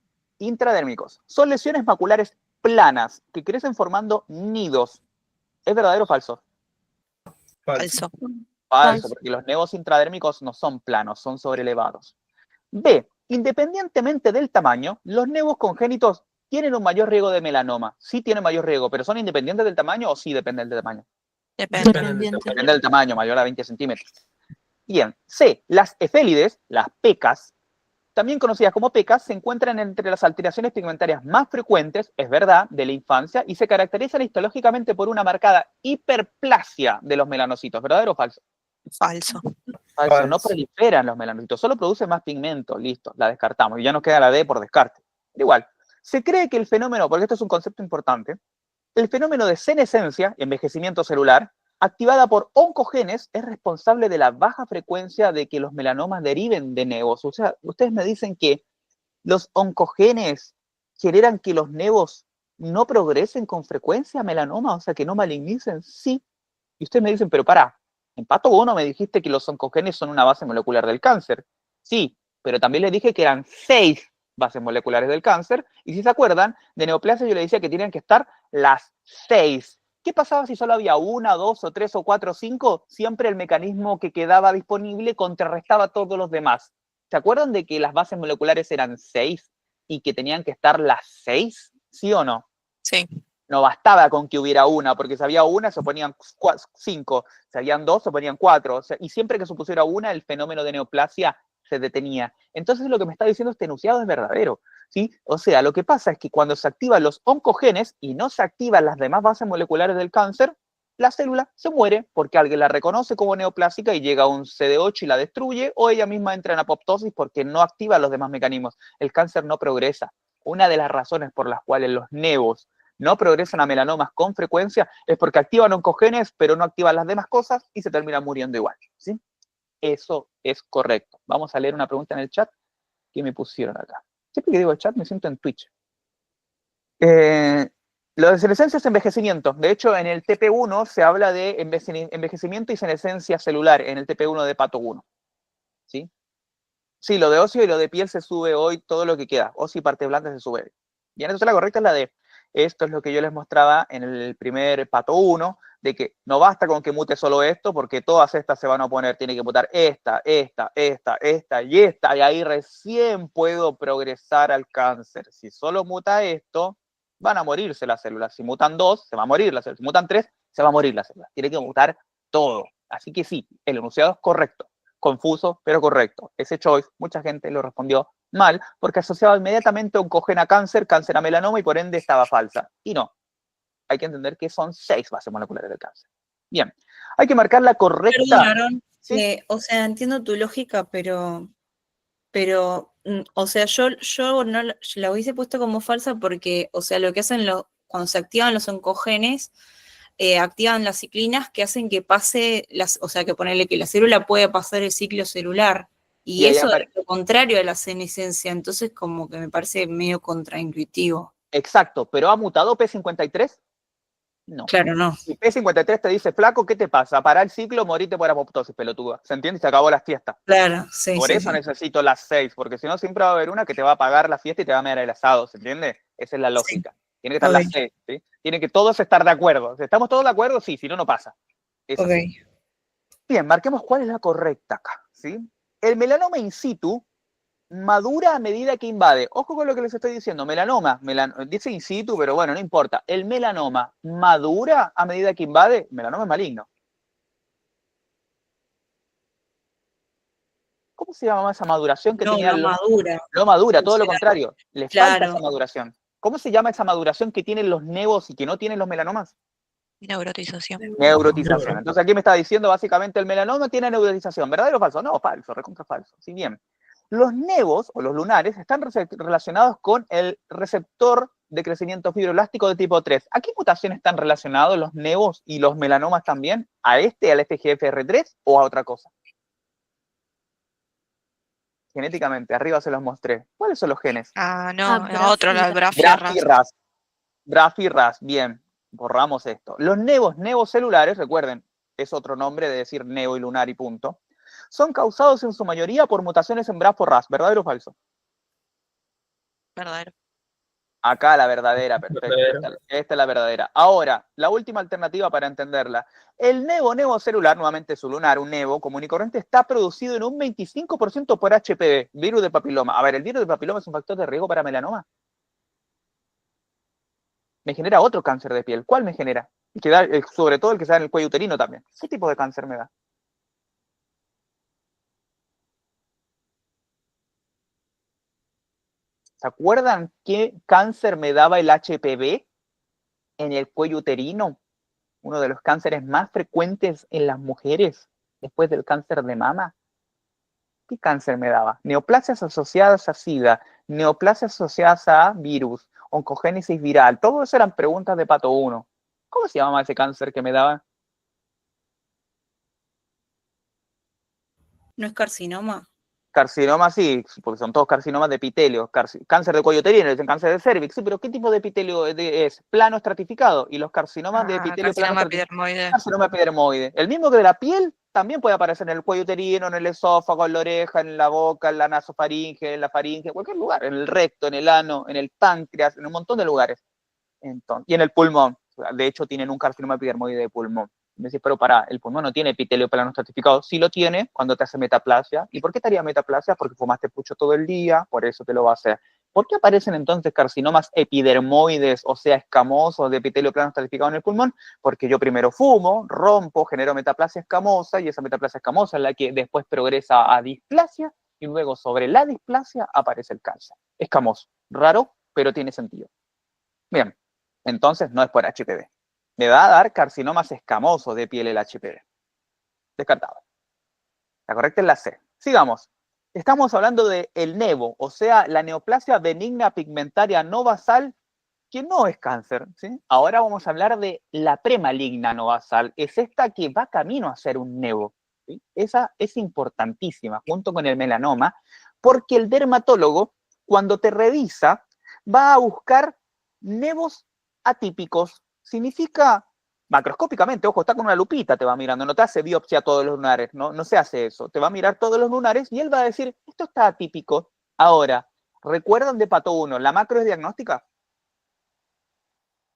son lesiones maculares planas que crecen formando nidos. ¿Es verdadero o falso? Falso. Falso, porque los nevos intradérmicos no son planos, son sobrelevados. B. Independientemente del tamaño, los nevos congénitos tienen un mayor riesgo de melanoma. Sí tienen mayor riesgo, pero ¿son independientes del tamaño o sí dependen del tamaño? Depende. Depende del tamaño, mayor a 20 centímetros. Bien. C. Las efélides, las pecas, también conocidas como pecas, se encuentran entre las alteraciones pigmentarias más frecuentes, es verdad, de la infancia, y se caracterizan histológicamente por una marcada hiperplasia de los melanocitos. ¿Verdadero o falso? Falso. Falso. No proliferan los melanocitos, solo producen más pigmento. Listo, la descartamos. Y ya nos queda la D por descarte. Pero igual, se cree que el fenómeno, porque esto es un concepto importante, el fenómeno de senescencia, envejecimiento celular, activada por oncogenes, es responsable de la baja frecuencia de que los melanomas deriven de nevos. O sea, ustedes me dicen que los oncogenes generan que los nevos no progresen con frecuencia a melanoma, o sea, que no malignicen. Sí. Y ustedes me dicen, pero pará, en Pato 1 me dijiste que los oncogenes son una base molecular del cáncer. Sí, pero también les dije que eran 6 bases moleculares del cáncer, y si se acuerdan, de neoplasia yo les decía que tenían que estar las 6. ¿Qué pasaba si solo había 1, 2 o 3 o 4 o 5? Siempre el mecanismo que quedaba disponible contrarrestaba a todos los demás. ¿Se acuerdan de que las bases moleculares eran 6 y que tenían que estar las 6? ¿Sí o no? Sí. No bastaba con que hubiera una, porque si había una se ponían 5, si habían 2 se ponían 4, o sea, y siempre que se pusiera una el fenómeno de neoplasia se detenía. Entonces lo que me está diciendo este enunciado es verdadero, ¿sí? O sea, lo que pasa es que cuando se activan los oncogenes y no se activan las demás bases moleculares del cáncer, la célula se muere porque alguien la reconoce como neoplásica y llega a un CD8 y la destruye, o ella misma entra en apoptosis porque no activa los demás mecanismos. El cáncer no progresa. Una de las razones por las cuales los nevos no progresan a melanomas con frecuencia es porque activan oncogenes, pero no activan las demás cosas y se terminan muriendo igual, ¿sí? Eso es correcto. Vamos a leer una pregunta en el chat que me pusieron acá. Siempre que digo el chat me siento en Twitch. Lo de senescencia es envejecimiento. De hecho, en el TP1 se habla de envejecimiento y senescencia celular, en el TP1 de Pato 1. ¿Sí? Sí, lo de óseo y lo de piel se sube hoy, todo lo que queda. Óseo y parte blanda se sube. Bien, entonces la correcta es la D. Esto es lo que yo les mostraba en el primer Pato 1, de que no basta con que mute solo esto, porque todas estas se van a oponer. Tiene que mutar esta y esta, y ahí recién puedo progresar al cáncer. Si solo muta esto, van a morirse las células. Si mutan 2, se va a morir la célula. Si mutan 3, se va a morir la célula. Tiene que mutar todo. Así que sí, el enunciado es correcto. Confuso, pero correcto. Ese choice, mucha gente lo respondió mal, porque asociaba inmediatamente oncogena a cáncer, cáncer a melanoma, y por ende estaba falsa. Y no. Hay que entender que son 6 bases moleculares del cáncer. Bien. Hay que marcar la correcta. Perdón, Aaron. ¿Sí? O sea, entiendo tu lógica, pero o sea, yo no la hubiese puesto como falsa porque, o sea, lo que hacen cuando se activan los oncogenes, activan las ciclinas que hacen que pase, o sea, que ponerle que la célula puede pasar el ciclo celular. Y ahí eso es lo contrario a la senescencia, entonces como que me parece medio contraintuitivo. Exacto, pero ¿ha mutado P53? No. Claro, no. Si P53 te dice, flaco, ¿qué te pasa? Para el ciclo, morite por apoptosis, pelotuda. ¿Se entiende? Se acabó la fiesta. Claro, sí. Por sí, eso sí. necesito las 6, porque si no siempre va a haber una que te va a pagar la fiesta y te va a mirar el asado, ¿se entiende? Esa es la lógica. Tiene que estar las 6, ¿sí? Tiene que todos estar de acuerdo. Si estamos todos de acuerdo, sí, si no, no pasa. Es así. Bien, marquemos cuál es la correcta acá, ¿sí? El melanoma in situ madura a medida que invade. Ojo con lo que les estoy diciendo. Melanoma, dice in situ, pero bueno, no importa. El melanoma madura a medida que invade. Melanoma es maligno. ¿Cómo se llama esa maduración que tenía? No madura. No madura, todo lo contrario. Le falta esa Claro. maduración. ¿Cómo se llama esa maduración que tienen los nevos y que no tienen los melanomas? Neurotización. Neurotización. Entonces aquí me está diciendo básicamente el melanoma tiene neurotización. ¿Verdadero o falso? No, falso, recontra falso. Si bien los nevos o los lunares están relacionados con el receptor de crecimiento fibroblástico de tipo 3. ¿A qué mutaciones están relacionados los nevos y los melanomas también? ¿A al FGFR3 o a otra cosa? Genéticamente, arriba se los mostré. ¿Cuáles son los genes? No, otro, la BRAF BRAF y RAS. BRAF y RAS, bien, borramos esto. Los nevos celulares, recuerden, es otro nombre de decir nevo y lunar y punto, son causados en su mayoría por mutaciones en BRAF o RAS, ¿verdadero o falso? Verdadero. Acá la verdadera, perfecto. Esta es la verdadera. Ahora, la última alternativa para entenderla. El nevo celular, nuevamente su lunar, un nevo común y corriente, está producido en un 25% por HPV, virus de papiloma. A ver, ¿el virus de papiloma es un factor de riesgo para melanoma? Me genera otro cáncer de piel. ¿Cuál me genera? Y que da, sobre todo el que se da en el cuello uterino también. ¿Qué tipo de cáncer me da? ¿Se acuerdan qué cáncer me daba el HPV en el cuello uterino? Uno de los cánceres más frecuentes en las mujeres después del cáncer de mama. ¿Qué cáncer me daba? Neoplasias asociadas a SIDA, neoplasias asociadas a virus, oncogénesis viral. Todo eso eran preguntas de Pato 1. ¿Cómo se llamaba ese cáncer que me daba? ¿No es carcinoma? Carcinoma, sí, porque son todos carcinomas de epitelio. Cáncer de cuello uterino, dicen cáncer de cervix, sí, pero ¿qué tipo de epitelio es? Plano estratificado. Y los carcinomas de epitelio plano Carcinoma epidermoide. Carcinoma epidermoide. El mismo que de la piel también puede aparecer en el cuello uterino, en el esófago, en la oreja, en la boca, en la nasofaringe, en la faringe, en cualquier lugar, en el recto, en el ano, en el páncreas, en un montón de lugares. Entonces, y en el pulmón. De hecho, tienen un carcinoma epidermoide de pulmón. Me decís, pero el pulmón no tiene epitelio plano estratificado. Sí lo tiene cuando te hace metaplasia. ¿Y por qué te haría metaplasia? Porque fumaste pucho todo el día, por eso te lo va a hacer. ¿Por qué aparecen entonces carcinomas epidermoides, o sea, escamosos de epitelio plano estratificado en el pulmón? Porque yo primero fumo, rompo, genero metaplasia escamosa, y esa metaplasia escamosa es la que después progresa a displasia, y luego sobre la displasia aparece el cáncer. Escamoso. Raro, pero tiene sentido. Bien, entonces no es por HPV. Me va a dar carcinomas escamosos de piel el HPV. Descartado. La correcta es la C. Sigamos. Estamos hablando del nevo, o sea, la neoplasia benigna pigmentaria no basal, que no es cáncer, ¿sí? Ahora vamos a hablar de la premaligna no basal. Es esta que va camino a ser un nevo, ¿sí? Esa es importantísima, junto con el melanoma, porque el dermatólogo, cuando te revisa, va a buscar nevos atípicos. Significa, macroscópicamente, ojo, está con una lupita, te va mirando, no te hace biopsia a todos los lunares, no se hace eso. Te va a mirar todos los lunares y él va a decir, esto está atípico. Ahora, ¿recuerdan de Pato 1? ¿La macro es diagnóstica?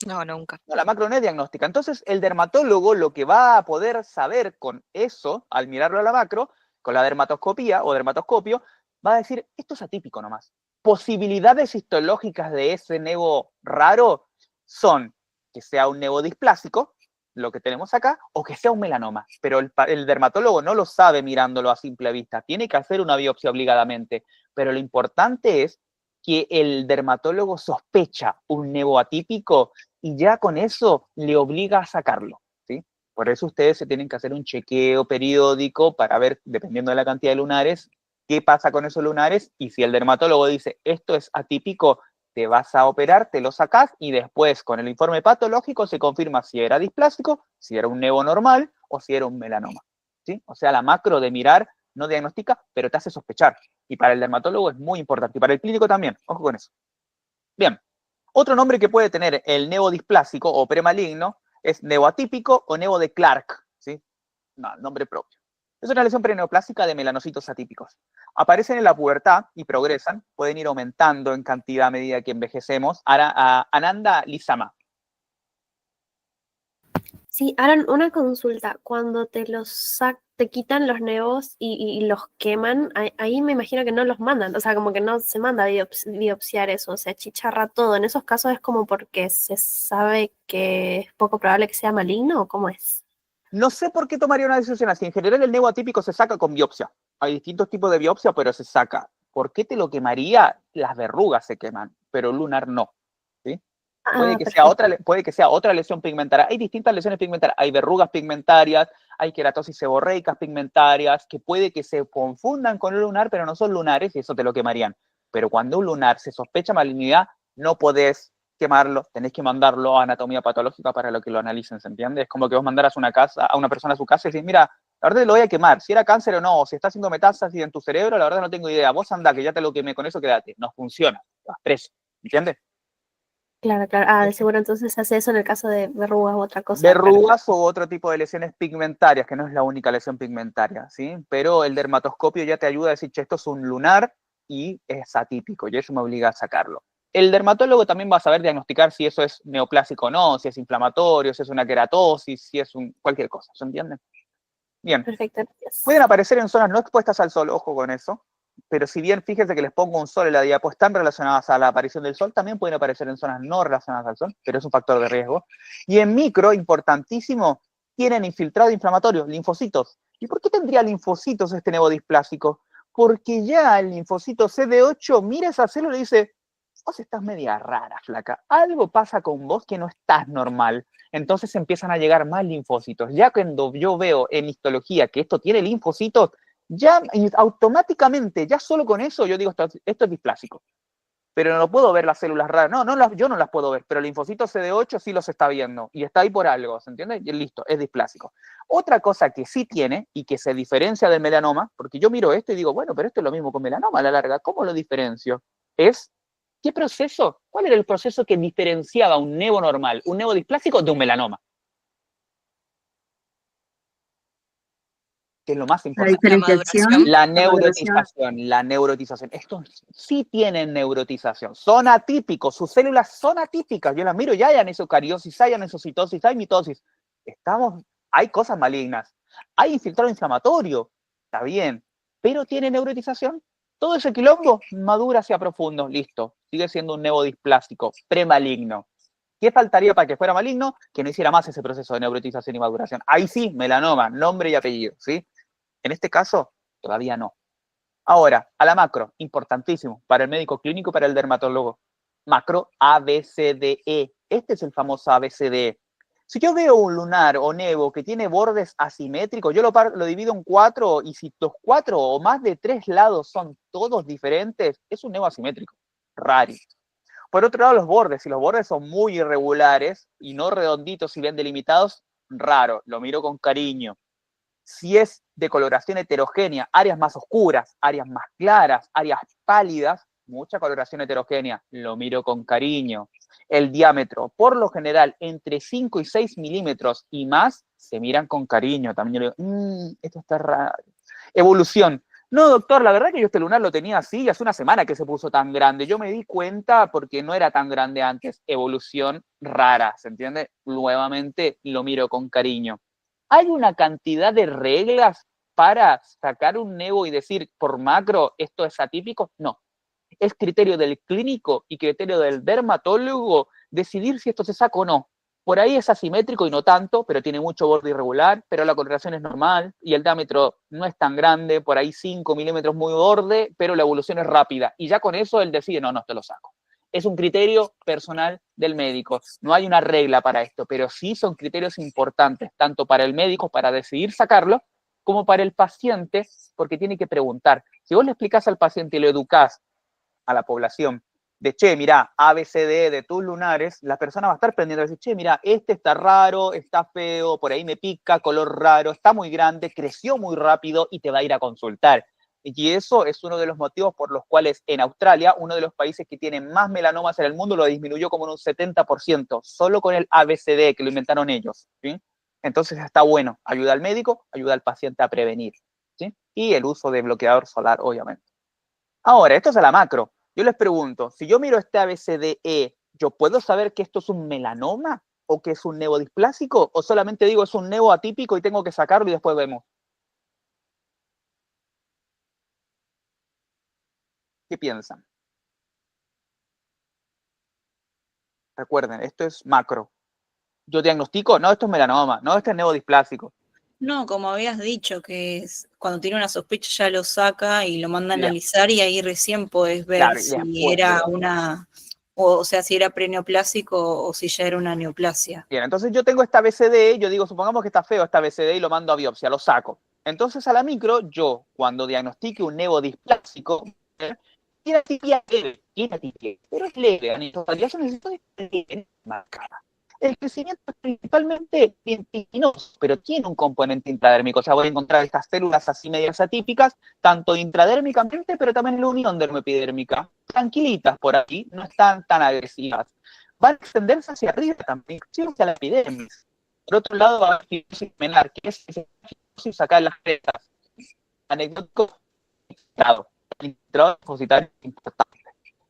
No, nunca. No, la macro no es diagnóstica. Entonces, el dermatólogo lo que va a poder saber con eso, al mirarlo a la macro, con la dermatoscopía o dermatoscopio, va a decir, esto es atípico nomás. Posibilidades histológicas de ese nevo raro son que sea un nevo displásico, lo que tenemos acá, o que sea un melanoma. Pero el dermatólogo no lo sabe mirándolo a simple vista. Tiene que hacer una biopsia obligadamente. Pero lo importante es que el dermatólogo sospecha un nevo atípico y ya con eso le obliga a sacarlo, ¿sí? Por eso ustedes se tienen que hacer un chequeo periódico para ver, dependiendo de la cantidad de lunares, qué pasa con esos lunares, y si el dermatólogo dice, esto es atípico, te vas a operar, te lo sacás y después con el informe patológico se confirma si era displásico, si era un nevo normal o si era un melanoma, ¿sí? O sea, la macro de mirar no diagnostica, pero te hace sospechar. Y para el dermatólogo es muy importante, y para el clínico también, ojo con eso. Bien, otro nombre que puede tener el nevo displásico o premaligno es nevo atípico o nevo de Clark, ¿sí? No, nombre propio. Es una lesión preneoplásica de melanocitos atípicos. Aparecen en la pubertad y progresan, pueden ir aumentando en cantidad a medida que envejecemos. Ananda Lizama. Sí, Aaron, una consulta. Cuando te quitan los nevos y los queman, ahí me imagino que no los mandan, o sea, como que no se manda a biopsiar eso, se achicharra todo. En esos casos es como porque se sabe que es poco probable que sea maligno, ¿o cómo es? No sé por qué tomaría una decisión así. En general el nevo atípico se saca con biopsia. Hay distintos tipos de biopsia, pero se saca. ¿Por qué te lo quemaría? Las verrugas se queman, pero lunar no. ¿Sí? Puede que sea otra lesión pigmentaria. Hay distintas lesiones pigmentarias. Hay verrugas pigmentarias, hay queratosis seborreicas pigmentarias, que puede que se confundan con un lunar, pero no son lunares y eso te lo quemarían. Pero cuando un lunar se sospecha malignidad, no podés quemarlo, tenés que mandarlo a anatomía patológica para que lo analicen, ¿se entiende? Es como que vos mandaras a una persona a su casa y decís, mira, la verdad lo voy a quemar, si era cáncer o no, o si está haciendo metástasis en tu cerebro, la verdad no tengo idea, vos andá, que ya te lo quemé, con eso quédate, no funciona, vas preso, ¿entiendes? Claro, claro. Ah, de seguro entonces se hace eso en el caso de verrugas u otra cosa. Verrugas o otro tipo de lesiones pigmentarias, que no es la única lesión pigmentaria, ¿sí? Pero el dermatoscopio ya te ayuda a decir, che, esto es un lunar y es atípico, y eso me obliga a sacarlo. El dermatólogo también va a saber diagnosticar si eso es neoplásico o no, si es inflamatorio, si es una queratosis, si es cualquier cosa, ¿se entiende? Bien. Perfecto, gracias. Pueden aparecer en zonas no expuestas al sol, ojo con eso, pero si bien fíjense que les pongo un sol en la diapo, están relacionadas a la aparición del sol, también pueden aparecer en zonas no relacionadas al sol, pero es un factor de riesgo. Y en micro, importantísimo, tienen infiltrado inflamatorio, linfocitos. ¿Y por qué tendría linfocitos este nevo displásico? Porque ya el linfocito CD8 mira esa célula y dice, vos estás media rara, flaca, algo pasa con vos que no estás normal. Entonces empiezan a llegar más linfocitos. Ya cuando yo veo en histología que esto tiene linfocitos, ya automáticamente, ya solo con eso, yo digo, esto es displásico. Pero no puedo ver las células raras. Yo no las puedo ver, pero el linfocito CD8 sí los está viendo. Y está ahí por algo, ¿se entiende? Y listo, es displásico. Otra cosa que sí tiene y que se diferencia del melanoma, porque yo miro esto y digo, bueno, pero esto es lo mismo con melanoma a la larga, ¿cómo lo diferencio? Es, ¿qué proceso? ¿Cuál era el proceso que diferenciaba un nevo normal, un nevo displásico de un melanoma? Que es lo más importante. La diferenciación. La neurotización. Estos sí tienen neurotización. Son atípicos, sus células son atípicas. Yo las miro, ya hay anesocariosis, hay anesocitosis, hay mitosis. Hay cosas malignas. Hay infiltrado inflamatorio, está bien, pero tiene neurotización. Todo ese quilombo madura hacia profundo, listo. Sigue siendo un nevo displásico, premaligno. ¿Qué faltaría para que fuera maligno? Que no hiciera más ese proceso de neurotización y maduración. Ahí sí, melanoma, nombre y apellido, ¿sí? En este caso, todavía no. Ahora, a la macro, importantísimo, para el médico clínico y para el dermatólogo. Macro ABCDE. Este es el famoso ABCDE. Si yo veo un lunar o nevo que tiene bordes asimétricos, yo lo divido en 4 y si los 4 o más de 3 lados son todos diferentes, es un nevo asimétrico. Rari. Por otro lado, los bordes. Si los bordes son muy irregulares y no redonditos y bien delimitados, raro. Lo miro con cariño. Si es de coloración heterogénea, áreas más oscuras, áreas más claras, áreas pálidas, mucha coloración heterogénea, lo miro con cariño. El diámetro, por lo general, entre 5 y 6 milímetros y más, se miran con cariño. También yo digo, esto está raro. Evolución. No, doctor, la verdad que yo este lunar lo tenía así y hace una semana que se puso tan grande. Yo me di cuenta porque no era tan grande antes. Evolución rara, ¿se entiende? Nuevamente lo miro con cariño. ¿Hay una cantidad de reglas para sacar un nevo y decir por macro esto es atípico? No. Es criterio del clínico y criterio del dermatólogo decidir si esto se saca o no. Por ahí es asimétrico y no tanto, pero tiene mucho borde irregular, pero la coloración es normal y el diámetro no es tan grande, por ahí 5 milímetros muy borde, pero la evolución es rápida. Y ya con eso él decide, no, te lo saco. Es un criterio personal del médico. No hay una regla para esto, pero sí son criterios importantes, tanto para el médico para decidir sacarlo, como para el paciente, porque tiene que preguntar. Si vos le explicás al paciente y lo educás a la población de, che, mirá, ABCD de tus lunares, la persona va a estar pendiente de decir, che, mirá, este está raro, está feo, por ahí me pica, color raro, está muy grande, creció muy rápido y te va a ir a consultar. Y eso es uno de los motivos por los cuales en Australia, uno de los países que tiene más melanomas en el mundo, lo disminuyó como en un 70%, solo con el ABCD, que lo inventaron ellos, ¿sí? Entonces está bueno, ayuda al médico, ayuda al paciente a prevenir, ¿sí? Y el uso de bloqueador solar, obviamente. Ahora, esto es a la macro. Yo les pregunto, si yo miro este ABCDE, ¿yo puedo saber que esto es un melanoma o que es un nevodisplásico? ¿O solamente digo es un nevo atípico y tengo que sacarlo y después vemos? ¿Qué piensan? Recuerden, esto es macro. Yo diagnostico, no, esto es melanoma, no, este es neodisplásico. No, como habías dicho, que cuando tiene una sospecha ya lo saca y lo manda a Bien. analizar y ahí recién podés ver Claro, y si después era veo. una, o sea, si era preneoplásico o si ya era una neoplasia. Bien, entonces yo tengo esta BCD, yo digo, supongamos que está feo esta BCD y lo mando a biopsia, lo saco. Entonces a la micro, yo, cuando diagnostique un neodisplásico, tiene atipia leve, pero es leve, yo necesito de marcada. El crecimiento es principalmente lentiginoso, pero tiene un componente intradérmico. O sea, voy a encontrar estas células así medias atípicas, tanto intradérmicamente, pero también en la unión dermoepidérmica. Tranquilitas por aquí, no están tan agresivas. Van a extenderse hacia arriba también, inclusive hacia la epidermis. Por otro lado, va a haber fibrosis menar, que es fibrosis acá en las crestas. Anecdótico, el infiltrado linfocitario es importante.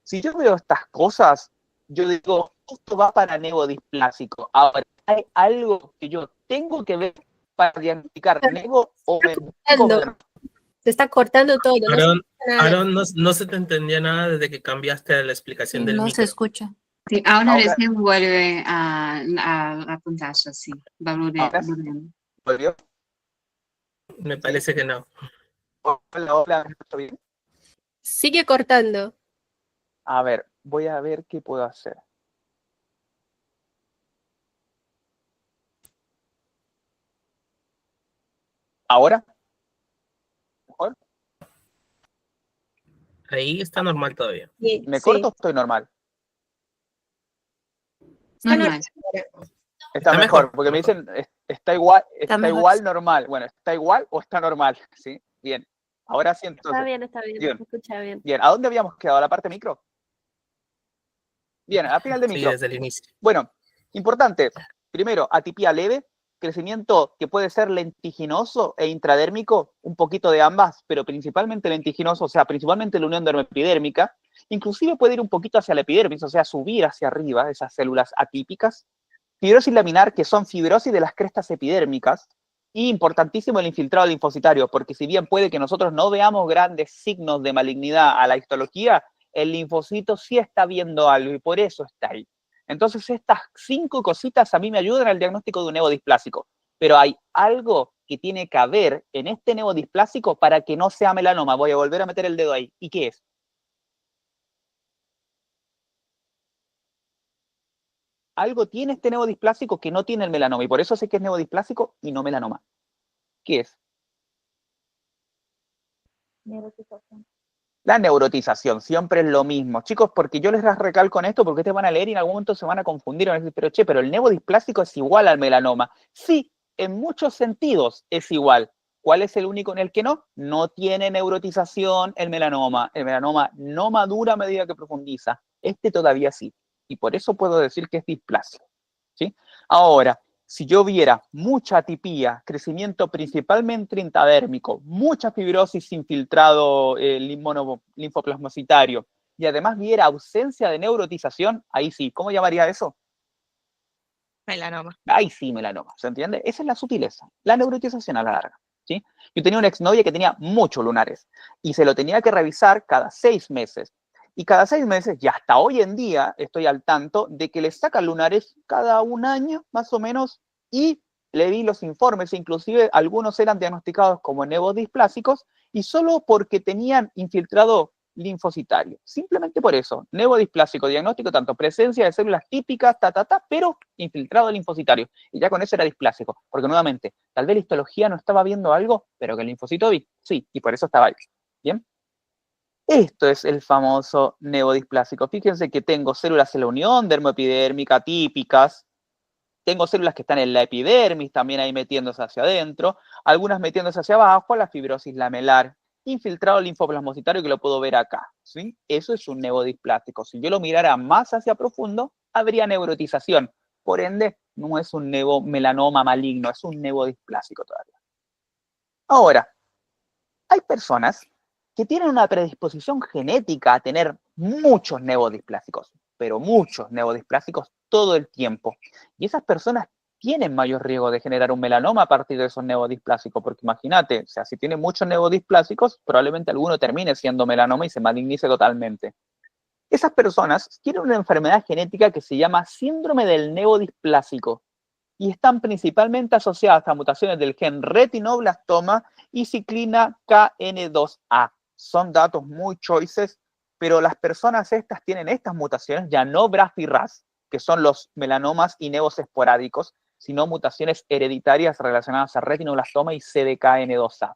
Si yo veo estas cosas, yo digo, esto va para nevodisplásico. Ahora, ¿hay algo que yo tengo que ver para diagnosticar nevo o me Se está cortando todo. No se Aaron, escucha nada. Aaron, no se te entendía nada desde que cambiaste la explicación del No micro. se escucha. Sí, ahora Ahora- recién vuelve a pantalla, sí. Va Ahora sí. volviendo. ¿Volvió? Me parece que no. Hola, ¿me escucho bien? Sigue cortando. A ver, voy a ver qué puedo hacer. ¿Ahora? ¿Mejor? Ahí está normal todavía. ¿Me Sí. corto o estoy normal? Normal. Está Está mejor, mejor. porque me dicen, está igual, está mejor. igual normal. Bueno, ¿está igual o está normal? ¿Sí? Bien. Ahora sí, Está entonces. bien, está bien. Bien. Se escucha bien. Bien, ¿a dónde habíamos quedado? ¿A la parte micro? Bien, al final de Sí, micro. desde el inicio. Bueno, importante. Primero, atipia leve, crecimiento que puede ser lentiginoso e intradérmico, un poquito de ambas, pero principalmente lentiginoso, o sea, principalmente la unión dermoepidérmica. Inclusive puede ir un poquito hacia la epidermis, o sea, subir hacia arriba esas células atípicas. Fibrosis laminar, que son fibrosis de las crestas epidérmicas. Y importantísimo el infiltrado linfocitario, porque si bien puede que nosotros no veamos grandes signos de malignidad a la histología, el linfocito sí está viendo algo y por eso está ahí. Entonces estas 5 cositas a mí me ayudan al diagnóstico de un nevodisplásico, pero hay algo que tiene que haber en este nevodisplásico para que no sea melanoma. Voy a volver a meter el dedo ahí. ¿Y qué es? Algo tiene este neodisplásico que no tiene el melanoma y por eso sé que es neodisplásico y no melanoma. ¿Qué es? La neurotización, siempre es lo mismo. Chicos, porque yo les recalco en esto porque ustedes van a leer y en algún momento se van a confundir. Van a decir, pero el neodisplásico es igual al melanoma. Sí, en muchos sentidos es igual. ¿Cuál es el único en el que no? No tiene neurotización el melanoma. El melanoma no madura a medida que profundiza. Este todavía sí. Y por eso puedo decir que es displásico. ¿Sí? Ahora, si yo viera mucha atipía, crecimiento principalmente intradérmico, mucha fibrosis infiltrado linfoplasmocitario, y además viera ausencia de neurotización, ahí sí, ¿cómo llamaría eso? Melanoma. Ahí sí, melanoma, ¿se entiende? Esa es la sutileza, la neurotización a la larga, ¿sí? Yo tenía una exnovia que tenía muchos lunares, y se lo tenía que revisar cada 6 meses. Y cada 6 meses, y hasta hoy en día, estoy al tanto de que le sacan lunares cada 1 año, más o menos, y le vi los informes, inclusive algunos eran diagnosticados como nevodisplásicos, y solo porque tenían infiltrado linfocitario. Simplemente por eso, nevodisplasico, diagnóstico, tanto presencia de células típicas, pero infiltrado linfocitario. Y ya con eso era displásico, porque nuevamente, tal vez la histología no estaba viendo algo, pero que el linfocito vi, sí, y por eso estaba ahí. ¿Bien? Esto es el famoso neodisplásico. Fíjense que tengo células en la unión dermoepidérmica típicas, tengo células que están en la epidermis, también ahí metiéndose hacia adentro, algunas metiéndose hacia abajo, la fibrosis lamelar, infiltrado linfoplasmocitario que lo puedo ver acá, ¿sí? Eso es un neodisplásico. Si yo lo mirara más hacia profundo, habría neurotización. Por ende, no es un neomelanoma maligno, es un neodisplásico todavía. Ahora, hay personas que tienen una predisposición genética a tener muchos neodisplásicos, pero muchos neodisplásicos todo el tiempo. Y esas personas tienen mayor riesgo de generar un melanoma a partir de esos neodisplásicos, porque imagínate, o sea, si tiene muchos neodisplásicos, probablemente alguno termine siendo melanoma y se malignice totalmente. Esas personas tienen una enfermedad genética que se llama síndrome del neodisplásico y están principalmente asociadas a mutaciones del gen retinoblastoma y ciclina KN2A. Son datos muy choices, pero las personas estas tienen estas mutaciones, ya no BRAF y RAS, que son los melanomas y nevos esporádicos, sino mutaciones hereditarias relacionadas a retinoblastoma y CDKN2A.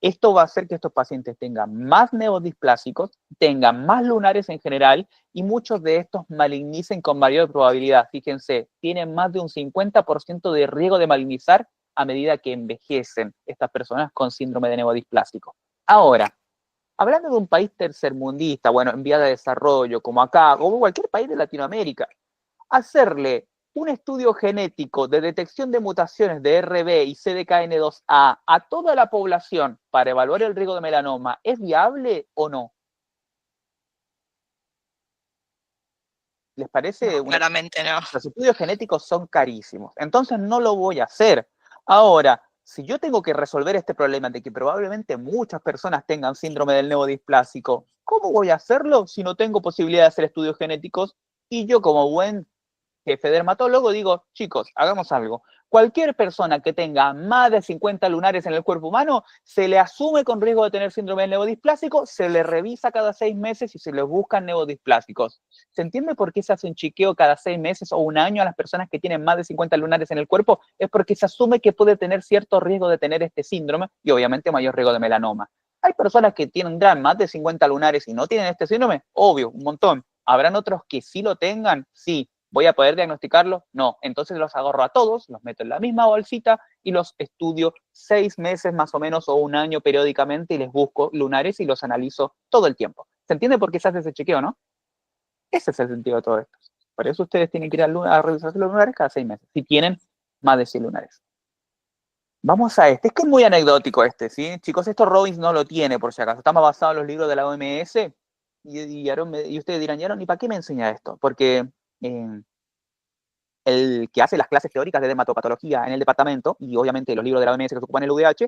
Esto va a hacer que estos pacientes tengan más neodisplásicos, tengan más lunares en general y muchos de estos malignicen con mayor probabilidad. Fíjense, tienen más de un 50% de riesgo de malignizar a medida que envejecen estas personas con síndrome de neodisplásico. Ahora, hablando de un país tercermundista, bueno, en vía de desarrollo, como acá, o cualquier país de Latinoamérica, hacerle un estudio genético de detección de mutaciones de RB y CDKN2A a toda la población para evaluar el riesgo de melanoma, ¿es viable o no? ¿Les parece? No, claramente no. Los estudios genéticos son carísimos, entonces no lo voy a hacer. Ahora, si yo tengo que resolver este problema de que probablemente muchas personas tengan síndrome del neodisplásico, ¿cómo voy a hacerlo si no tengo posibilidad de hacer estudios genéticos? Y yo, como buen jefe dermatólogo, digo, chicos, hagamos algo. Cualquier persona que tenga más de 50 lunares en el cuerpo humano, se le asume con riesgo de tener síndrome del neodisplásico, se le revisa cada 6 meses y se les buscan neodisplásicos. ¿Se entiende por qué se hace un chequeo cada 6 meses o un año a las personas que tienen más de 50 lunares en el cuerpo? Es porque se asume que puede tener cierto riesgo de tener este síndrome y obviamente mayor riesgo de melanoma. ¿Hay personas que tendrán más de 50 lunares y no tienen este síndrome? Obvio, un montón. ¿Habrán otros que sí lo tengan? Sí. ¿Voy a poder diagnosticarlo? No. Entonces los agarro a todos, los meto en la misma bolsita y los estudio 6 meses más o menos o un año periódicamente y les busco lunares y los analizo todo el tiempo. ¿Se entiende por qué se hace ese chequeo, no? Ese es el sentido de todo esto. Por eso ustedes tienen que ir a revisarse los lunares cada 6 meses, si tienen más de 100 lunares. Vamos a este. Es que es muy anecdótico este, ¿sí? Chicos, esto Robbins no lo tiene, por si acaso. Está más basado en los libros de la OMS. Y ustedes dirán, Aaron, ¿y para qué me enseña esto? Porque el que hace las clases teóricas de dermatopatología en el departamento, y obviamente los libros de la OMS que se ocupan en el UDH,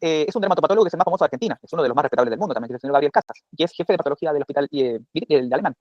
es un dermatopatólogo que es el más famoso de Argentina, es uno de los más respetables del mundo también, que es el señor Gabriel Casas, que es jefe de patología del hospital de Alemán.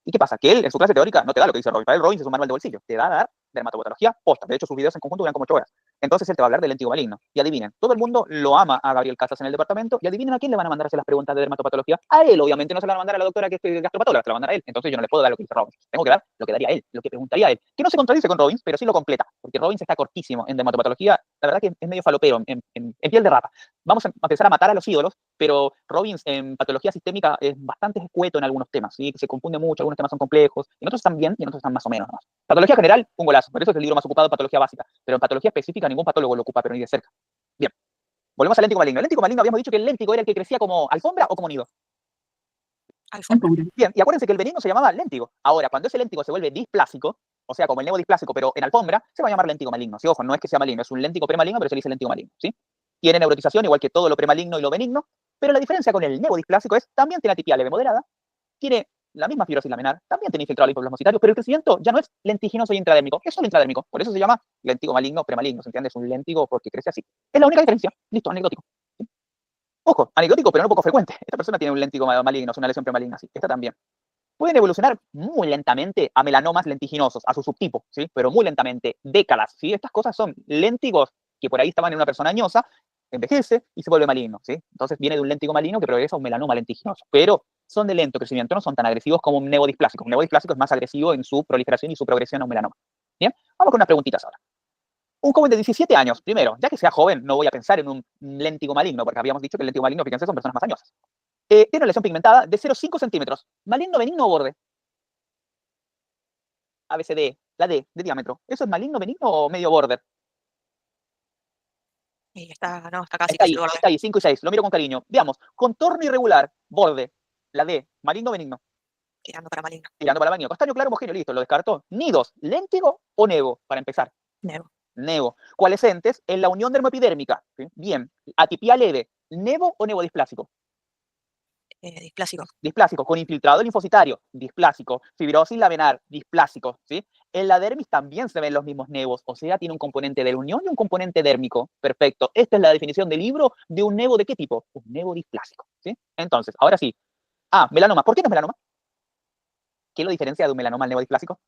¿Y qué pasa? Que él, en su clase teórica, no te da lo que dice Robbins. Para él, Robbins es un manual de bolsillo. Te da a dar dermatopatología posta. De hecho, sus videos en conjunto duran como 8 horas. Entonces, él te va a hablar del léntigo maligno. Y adivinen, todo el mundo lo ama a Gabriel Casas en el departamento. Y adivinen a quién le van a mandar a hacer las preguntas de dermatopatología. A él, obviamente, no se la van a mandar a la doctora que es gastropatóloga, se la van a mandar a él. Entonces, yo no le puedo dar lo que dice Robbins. Tengo que dar lo que daría él, lo que preguntaría él. Que no se contradice con Robbins, pero sí lo completa. Porque Robbins está cortísimo en dermatopatología. La verdad que es medio falopero, en piel de rata. Vamos a empezar a matar a los ídolos, pero Robbins en patología sistémica es bastante escueto en algunos temas, ¿sí? Que se confunde mucho, algunos temas son complejos, y en otros están bien y en otros están más o menos. ¿No? Patología general, un golazo, por eso es el libro más ocupado de patología básica, pero en patología específica ningún patólogo lo ocupa, pero ni de cerca. Bien, volvemos al léntigo maligno. El léntigo maligno habíamos dicho que el léntigo era el que crecía como alfombra o como nido. Alfombra. Bien, y acuérdense que el benigno se llamaba léntigo. Ahora, cuando ese léntigo se vuelve displásico, o sea, como el neodisplásico, pero en alfombra, se va a llamar léntigo maligno. Sí, ojo, no es que sea maligno, es un léntigo premaligno, pero se le dice léntigo maligno, ¿sí? Tiene neurotización, igual que todo lo premaligno y lo benigno, pero la diferencia con el neodisplásico es, también tiene atipia leve moderada, tiene la misma fibrosis laminar, también tiene infiltrado linfoplasmocitario, pero el crecimiento ya no es lentiginoso y intradérmico, es solo intradérmico, por eso se llama léntigo maligno premaligno, ¿se entiende? Es un léntigo porque crece así. Es la única diferencia, listo, anecdótico. ¿Sí? Ojo, anecdótico, pero no poco frecuente. Esta persona tiene un léntigo maligno, es una lesión premaligna, sí, esta también. Pueden evolucionar muy lentamente a melanomas lentiginosos, a su subtipo, ¿sí? Pero muy lentamente, décadas, ¿sí? Estas cosas son léntigos que por ahí estaban en una persona añosa, envejece y se vuelve maligno, ¿sí? Entonces viene de un léntigo maligno que progresa a un melanoma lentiginoso, pero son de lento crecimiento, no son tan agresivos como un neodisplásico. Un neodisplásico es más agresivo en su proliferación y su progresión a un melanoma. Bien, vamos con unas preguntitas ahora. Un joven de 17 años, primero, ya que sea joven, no voy a pensar en un léntigo maligno, porque habíamos dicho que el léntigo maligno, fíjense, son personas más añosas. Tiene una lesión pigmentada de 0,5 centímetros. Maligno, benigno o borde. ABCD, la D, de diámetro. ¿Eso es maligno, benigno o medio border? Y está, no, está casi, Está casi ahí, el borde. está ahí, 5 y 6. Lo miro con cariño. Veamos, contorno irregular, borde. La D, maligno, benigno. Tirando para maligno. Tirando para maligno. Castaño claro, homogéneo, listo, lo descartó. Nidos, léntigo o nevo, para empezar. Nevo. Nevo. Coalescentes en la unión dermoepidérmica. ¿Sí? Bien. Atipía leve, nevo o nevo displásico. Displásico. Displásico, con infiltrado linfocitario, displásico, fibrosis laminar, displásico, ¿sí? En la dermis también se ven los mismos nevos, o sea, tiene un componente de la unión y un componente dérmico. Perfecto. Esta es la definición del libro de un nevo de qué tipo? Un nevo displásico, ¿sí? Entonces, ahora sí. Melanoma. ¿Por qué no es melanoma? ¿Qué lo diferencia de un melanoma al nevo displásico?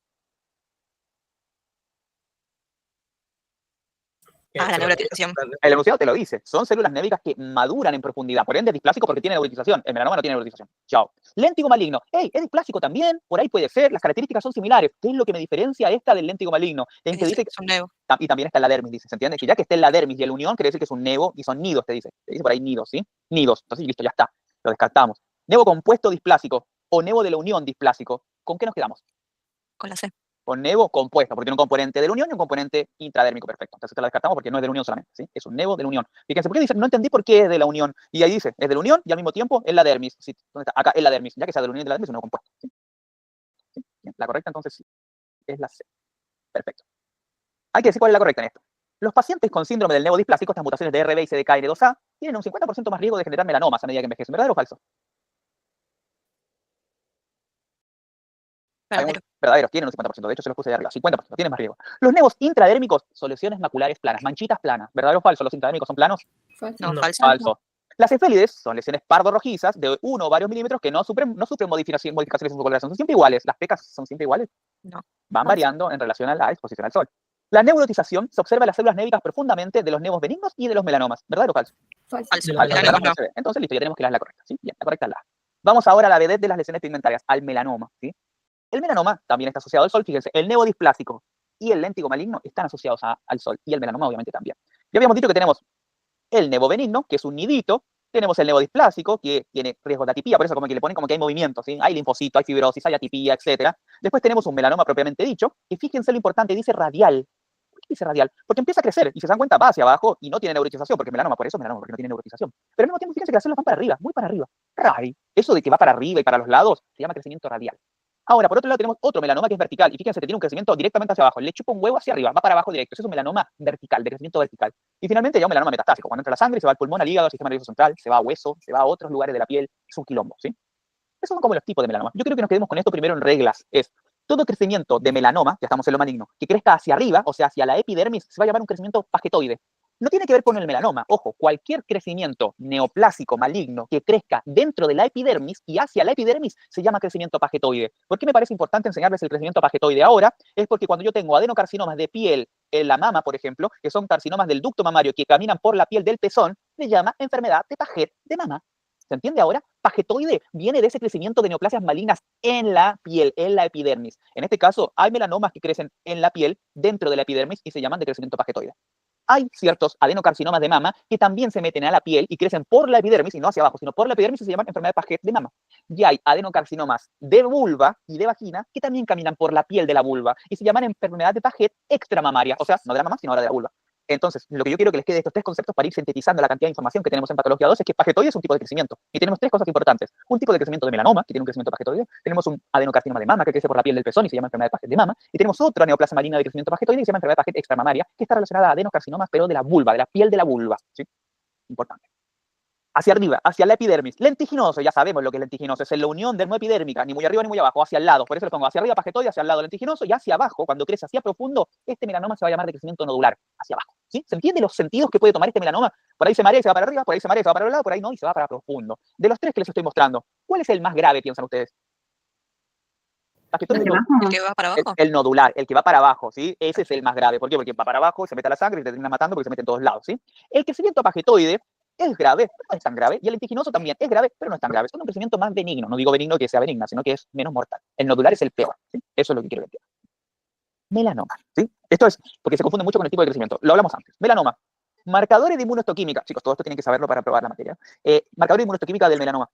La neuratización. El enunciado te lo dice. Son células névicas que maduran en profundidad. Por ende, es displásico porque tiene neuritización. El melanoma no tiene neuritización. Chao. Léntigo maligno. ¡Ey! Es displásico también. Por ahí puede ser. Las características son similares. ¿Qué es lo que me diferencia esta del léntigo maligno? Es que dice que, Es un nevo. y también está en la dermis, dice. ¿Se entiende? Que ya que está en la dermis y en la unión, quiere decir que es un nevo y son nidos, te dice. Te dice por ahí nidos, ¿sí? Nidos. Entonces, listo, ya está. Lo descartamos. Nevo compuesto displásico o nevo de la unión displásico. ¿Con qué nos quedamos? Con la C. Con nevo compuesto, porque tiene un componente de la unión y un componente intradérmico perfecto. Entonces te la descartamos porque no es de la unión solamente, ¿sí? Es un nevo de la unión. Fíjense, ¿por qué dicen? No entendí por qué es de la unión. Y ahí dice, es de la unión y al mismo tiempo es la dermis. ¿Sí? ¿Dónde está? Acá es la dermis. Ya que sea de la unión y de la dermis, es un nevo compuesto. ¿Sí? ¿Sí? Bien. La correcta entonces sí, es la C. Perfecto. Hay que decir cuál es la correcta en esto. Los pacientes con síndrome del nevo displásico, estas mutaciones de RB y CDKN2A, tienen un 50% más riesgo de generar melanomas a medida que envejecen. ¿Verdadero o falso? Verdadero. Verdaderos, tienen un 50%, de hecho se los puse de arriba, 50%, tienen más riesgo. Los nevos intradérmicos son lesiones maculares planas, manchitas planas. ¿Verdadero o falso? ¿Los intradérmicos son planos? No, No. falso. Falso. Las cefélides son lesiones pardo-rojizas de 1 o varios milímetros que no sufren modificaciones en su coloración. Son siempre iguales. ¿Las pecas son siempre iguales? No. Van Falso. variando en relación a la exposición al sol. La neurotización se observa en las células névicas profundamente de los nevos benignos y de los melanomas. ¿Verdadero o falso? Falso. Los Falso, melanomas melanoma no se ve. Entonces, listo, ya tenemos que la es la correcta. ¿Sí? Bien, la correcta es la A. Vamos ahora a la vedette de las lesiones pigmentarias, al melanoma. ¿Sí? El melanoma también está asociado al sol, fíjense, el nevo displásico y el léntigo maligno están asociados al sol, y el melanoma obviamente también. Ya habíamos dicho que tenemos el nevo benigno, que es un nidito, tenemos el nevo displásico, que tiene riesgo de atipía, por eso como que le ponen como que hay movimiento, ¿sí? Hay linfocito, hay fibrosis, hay atipía, etc. Después tenemos un melanoma propiamente dicho, y fíjense lo importante, dice radial. ¿Por qué dice radial? Porque empieza a crecer, y si se dan cuenta va hacia abajo, y no tiene neuritización, porque es melanoma, por eso es melanoma, porque no tiene neuritización. Pero al mismo tiempo, fíjense que las células van para arriba, muy para arriba. Rari. Eso de que va para arriba y para los lados, se llama crecimiento radial. Ahora, por otro lado, tenemos otro melanoma que es vertical. Y fíjense que tiene un crecimiento directamente hacia abajo. Le chupa un huevo hacia arriba, va para abajo directo. Eso es un melanoma vertical, de crecimiento vertical. Y finalmente ya un melanoma metastásico. Cuando entra la sangre, se va al pulmón, al hígado, al sistema nervioso central, se va a hueso, se va a otros lugares de la piel. Es un quilombo, ¿sí? Esos son como los tipos de melanoma. Yo creo que nos quedemos con esto primero en reglas. Es todo crecimiento de melanoma, ya estamos en lo maligno, que crezca hacia arriba, o sea, hacia la epidermis, se va a llamar un crecimiento pagetoide. No tiene que ver con el melanoma. Ojo, cualquier crecimiento neoplásico maligno que crezca dentro de la epidermis y hacia la epidermis se llama crecimiento pagetoide. ¿Por qué me parece importante enseñarles el crecimiento pagetoide ahora? Es porque cuando yo tengo adenocarcinomas de piel en la mama, por ejemplo, que son carcinomas del ducto mamario que caminan por la piel del pezón, se llama enfermedad de Paget de mama. ¿Se entiende ahora? Pagetoide viene de ese crecimiento de neoplasias malignas en la piel, en la epidermis. En este caso, hay melanomas que crecen en la piel, dentro de la epidermis, y se llaman de crecimiento pagetoide. Hay ciertos adenocarcinomas de mama que también se meten a la piel y crecen por la epidermis, y no hacia abajo, sino por la epidermis, y se llaman enfermedad de Paget de mama. Y hay adenocarcinomas de vulva y de vagina que también caminan por la piel de la vulva y se llaman enfermedad de Paget extramamaria, o sea, no de la mamá, sino ahora de la vulva. Entonces, lo que yo quiero que les quede de estos tres conceptos para ir sintetizando la cantidad de información que tenemos en patología 2 es que pagetoide es un tipo de crecimiento. Y tenemos tres cosas importantes. Un tipo de crecimiento de melanoma, que tiene un crecimiento pagetoide. Tenemos un adenocarcinoma de mama, que crece por la piel del pezón y se llama enfermedad de Paget de mama. Y tenemos otra neoplasia maligna de crecimiento pagetoide que se llama enfermedad de Paget extramamaria, que está relacionada a adenocarcinomas, pero de la vulva, de la piel de la vulva. ¿Sí? Importante. Hacia arriba, hacia la epidermis. Lentiginoso, ya sabemos lo que es lentiginoso, es la unión dermoepidérmica, ni muy arriba ni muy abajo, hacia el lado. Por eso lo pongo hacia arriba pagetoide, hacia el lado lentiginoso, y hacia abajo, cuando crece hacia profundo, este melanoma se va a llamar de crecimiento nodular, hacia abajo. ¿Sí? ¿Se entiende los sentidos que puede tomar este melanoma? Por ahí se marea y se va para arriba, por ahí se marea y se va para el lado, por ahí no, y se va para profundo. De los tres que les estoy mostrando, ¿cuál es el más grave, piensan ustedes? ¿El de abajo? El que va para abajo. El nodular, el que va para abajo, ¿sí? Ese es el más grave. ¿Por qué? Porque va para abajo y se mete a la sangre y te termina matando porque se mete en todos lados, ¿sí? El crecimiento pagetoide es grave, pero no es tan grave. Y el lentiginoso también es grave, pero no es tan grave. Es un crecimiento más benigno. No digo benigno que sea benigna, sino que es menos mortal. El nodular es el peor, ¿sí? Eso es lo que quiero que entiendan. Melanoma, ¿sí? Esto es porque se confunde mucho con el tipo de crecimiento. Lo hablamos antes. Melanoma. Marcadores de inmunohistoquímica. Chicos, todo esto tienen que saberlo para probar la materia. Marcadores de inmunohistoquímica del melanoma.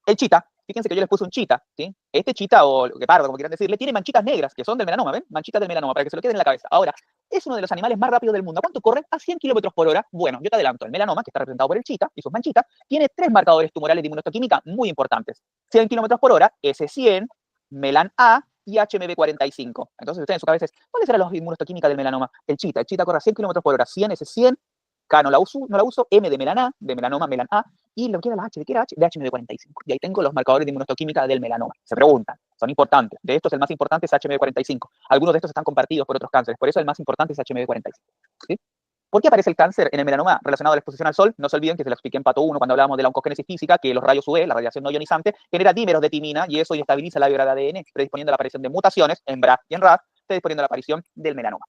El chita, fíjense que yo les puse un chita, ¿sí? Este chita, o guepardo, como quieran decirle, tiene manchitas negras, que son del melanoma, ¿ven? Manchitas del melanoma, para que se lo queden en la cabeza. Ahora, es uno de los animales más rápidos del mundo. ¿A cuánto corre? A 100 kilómetros por hora. Bueno, yo te adelanto, el melanoma, que está representado por el chita y sus manchitas, tiene 3 marcadores tumorales de inmunohistoquímica muy importantes. 100 kilómetros por hora, S100, Melan A y HMB45. Entonces, ustedes en su cabeza es, ¿cuáles eran los inmunohistoquímicas del melanoma? El chita corre a 100 kilómetros por hora, 100, S100, K no la uso, M de melanoma, melan A, y lo que era la H, ¿de qué era H? De HMB45. Y ahí tengo los marcadores de inmunohistoquímica del melanoma. Se preguntan, son importantes. De estos, el más importante es HMB45. Algunos de estos están compartidos por otros cánceres, por eso el más importante es HMB45. ¿Sí? ¿Por qué aparece el cáncer en el melanoma relacionado a la exposición al sol? No se olviden que se lo expliqué en Pato 1 cuando hablábamos de la oncogénesis física, que los rayos UV, la radiación no ionizante, genera dímeros de timina y eso inestabiliza la vibra de ADN, predisponiendo a la aparición de mutaciones en BRAF y en RAF, predisponiendo a la aparición del melanoma.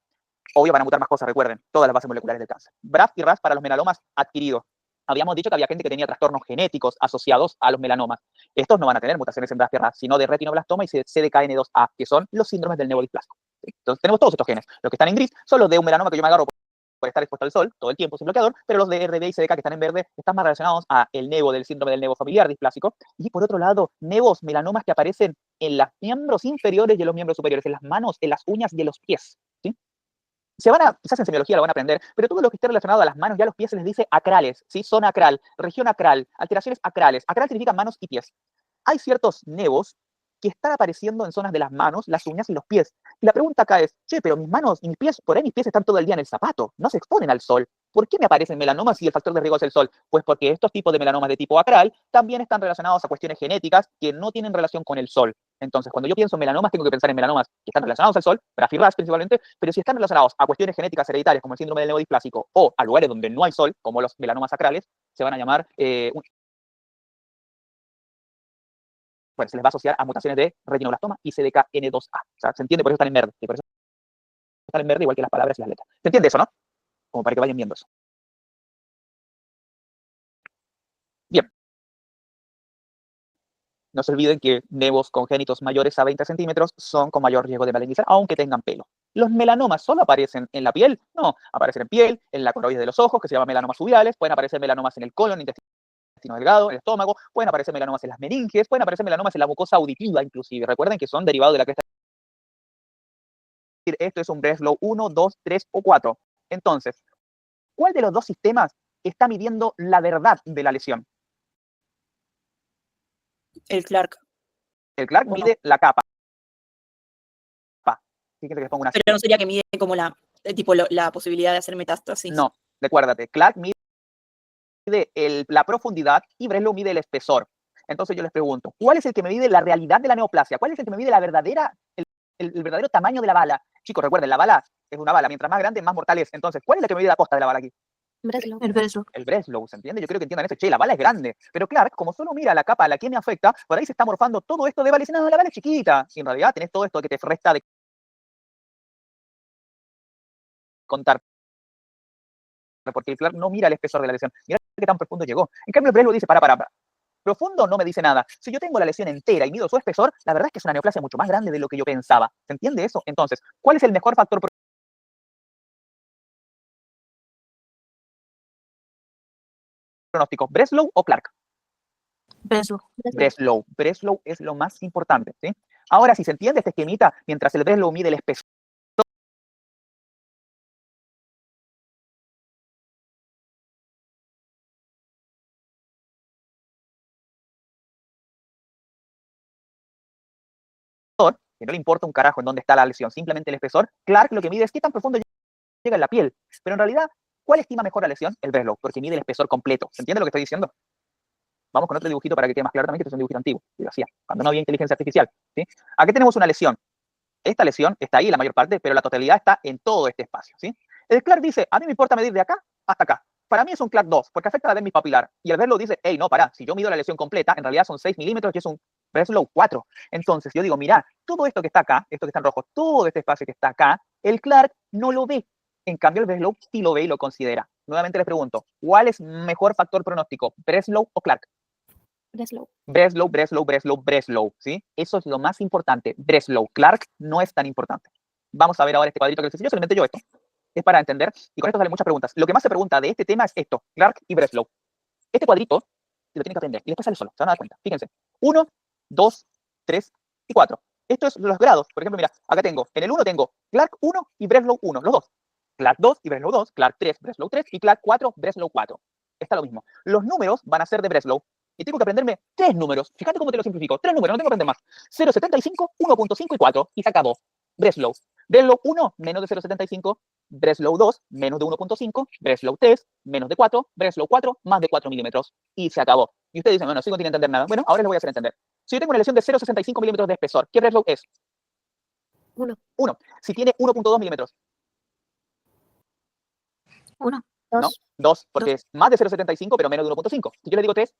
Obvio, van a mutar más cosas, recuerden, todas las bases moleculares del cáncer. BRAF y RAF para los melanomas adquiridos. Habíamos dicho que había gente que tenía trastornos genéticos asociados a los melanomas. Estos no van a tener mutaciones en BRAF y RAF, sino de retinoblastoma y CDKN2A, que son los síndromes del nevodisplásco. Entonces tenemos todos estos genes. Los que están en gris son los de un melanoma que yo me agarro por estar expuesto al sol todo el tiempo sin bloqueador, pero los de RB y CDK que están en verde están más relacionados a el nevo del síndrome del nevo familiar displásico. Y por otro lado, nevos, melanomas que aparecen en los miembros inferiores y en los miembros superiores, en las manos, en las uñas y en los pies. ¿Sí? Quizás en semiología lo van a aprender, pero todo lo que esté relacionado a las manos y a los pies se les dice acrales, ¿sí? Zona acral, región acral, alteraciones acrales. Acral significa manos y pies. Hay ciertos nevos que están apareciendo en zonas de las manos, las uñas y los pies. Y la pregunta acá es, che, pero mis manos y mis pies, por ahí mis pies están todo el día en el zapato, no se exponen al sol. ¿Por qué me aparecen melanomas si el factor de riesgo es el sol? Pues porque estos tipos de melanomas de tipo acral también están relacionados a cuestiones genéticas que no tienen relación con el sol. Entonces, cuando yo pienso en melanomas, tengo que pensar en melanomas que están relacionados al sol, BRAF y RAS principalmente, pero si están relacionados a cuestiones genéticas hereditarias como el síndrome del nevo displásico o a lugares donde no hay sol, como los melanomas acrales, se van a llamar bueno, se les va a asociar a mutaciones de retinoblastoma y CDKN2A. O sea, ¿se entiende? Por eso están en verde. Y por eso están en verde igual que las palabras y las letras. ¿Se entiende eso, no? Como para que vayan viendo eso. Bien. No se olviden que nevos congénitos mayores a 20 centímetros son con mayor riesgo de malignizar, aunque tengan pelo. ¿Los melanomas solo aparecen en la piel? No, aparecen en piel, en la coroide de los ojos, que se llama melanomas uveales, pueden aparecer melanomas en el colon, intestino delgado, el estómago, pueden aparecer melanomas en las meninges, pueden aparecer melanomas en la mucosa auditiva inclusive. Recuerden que son derivados de la cresta. Esto es un Breslow 1, 2, 3 o 4. Entonces, ¿cuál de los dos sistemas está midiendo la verdad de la lesión? El Clark. El Clark mide la capa. Fíjense que les pongo una. Pero no sería que mide como la posibilidad de hacer metástasis. No, recuérdate, Clark mide la profundidad y Breslow mide el espesor. Entonces yo les pregunto, ¿cuál es el que me mide la realidad de la neoplasia? ¿Cuál es el que me mide la verdadera, el verdadero tamaño de la bala? Chicos, recuerden, la bala es una bala, mientras más grande, más mortal es. Entonces, ¿cuál es el que me mide la costa de la bala aquí? Breslow. El Breslow. El Breslow, ¿se entiende? Yo creo que entiendan eso. Che, la bala es grande. Pero Clark, como solo mira la capa a la que me afecta, por ahí se está morfando todo esto de bala. Y dice, no, la bala es chiquita. Y en realidad tenés todo esto que te resta de contar. Porque el Clark no mira el espesor de la lesión. Mira qué tan profundo llegó. En cambio, el Breslow dice, para. Profundo no me dice nada. Si yo tengo la lesión entera y mido su espesor, la verdad es que es una neoplasia mucho más grande de lo que yo pensaba. ¿Se entiende eso? Entonces, ¿cuál es el mejor factor pronóstico? ¿Breslow o Clark? Breslow. Breslow. Breslow es lo más importante, ¿sí? Ahora, si se entiende este esquemita, mientras el Breslow mide el espesor, que no le importa un carajo en dónde está la lesión, simplemente el espesor, Clark lo que mide es qué tan profundo llega en la piel. Pero en realidad, ¿cuál estima mejor la lesión? El Breslow, porque mide el espesor completo. ¿Se entiende lo que estoy diciendo? Vamos con otro dibujito para que quede más claro también, que este es un dibujito antiguo, que lo hacía, cuando no había inteligencia artificial, ¿sí? Aquí tenemos una lesión. Esta lesión está ahí la mayor parte, pero la totalidad está en todo este espacio, ¿sí? El Clark dice, a mí me importa medir de acá hasta acá. Para mí es un Clark 2, porque afecta la dermis papilar. Y el Breslow dice, hey, no, pará, si yo mido la lesión completa, en realidad son 6 milímetros y es un Breslow 4. Entonces yo digo, mirá, todo esto que está acá, esto que está en rojo, todo este espacio que está acá, el Clark no lo ve. En cambio, el Breslow sí lo ve y lo considera. Nuevamente les pregunto, ¿cuál es mejor factor pronóstico, Breslow o Clark? Breslow. Breslow, ¿sí? Eso es lo más importante. Breslow. Clark no es tan importante. Vamos a ver ahora este cuadrito que les hice. Yo solamente yo esto. Es para entender. Y con esto salen muchas preguntas. Lo que más se pregunta de este tema es esto. Clark y Breslow. Este cuadrito y lo tienen que aprender. Y después sale solo, se van a dar cuenta. Fíjense. 1, 2, 3 y 4. Esto es los grados. Por ejemplo, mira, acá tengo, en el 1 tengo Clark 1 y Breslow 1, los dos. Clark 2 y Breslow 2, Clark 3, Breslow 3 y Clark 4, Breslow 4. Está lo mismo. Los números van a ser de Breslow y tengo que aprenderme 3 números. Fíjate cómo te lo simplifico. 3 números, no tengo que aprender más. 0,75, 1.5 y 4 y se acabó. Breslow. Breslow 1, menos de 0,75. Breslow 2, menos de 1.5. Breslow 3, menos de 4. Breslow 4, más de 4 milímetros. Y se acabó. Y ustedes dicen, bueno, sigo sin entender nada. Bueno, ahora les voy a hacer entender. Si yo tengo una lesión de 0,65 milímetros de espesor, ¿qué Breslow es? 1. 1. Si tiene 1.2 milímetros. 1. 2. ¿No? 2, porque es más de 0,75, pero menos de 1.5. Si yo le digo 3,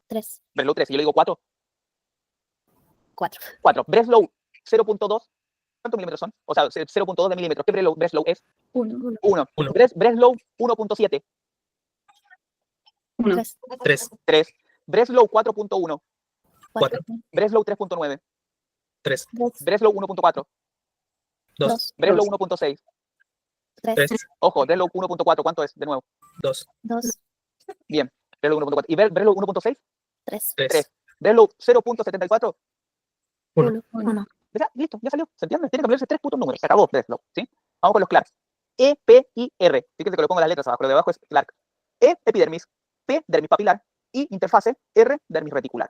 3. Breslow 3. Si yo le digo 4, 4. 4. Breslow 0.2, ¿cuántos milímetros son? O sea, 0.2 de milímetros. ¿Qué Breslow es? 1. 1. Uno. Breslow 1.7, 1. 3. 3, 3. Breslow 4.1, 4, Breslow 3.9, 3, 2. Breslow 1.4, 2, Breslow 1.6. 3. 3, Ojo, Breslow 1.4, ¿cuánto es? De nuevo. 2, 2. Bien, Breslow 1.4. ¿Y Breslow 1.6? 3. 3, Breslow 0.74. 1. 1. Ya, listo, ya salió. ¿Se entiende? Tiene que cambiarse 3 putos números. Se acabó Breslow, ¿sí? Vamos con los Clarks. E, P y R. Fíjense que le pongo las letras abajo. Lo de abajo es Clark. E, epidermis. P, dermis papilar. Y interfase. R, dermis reticular.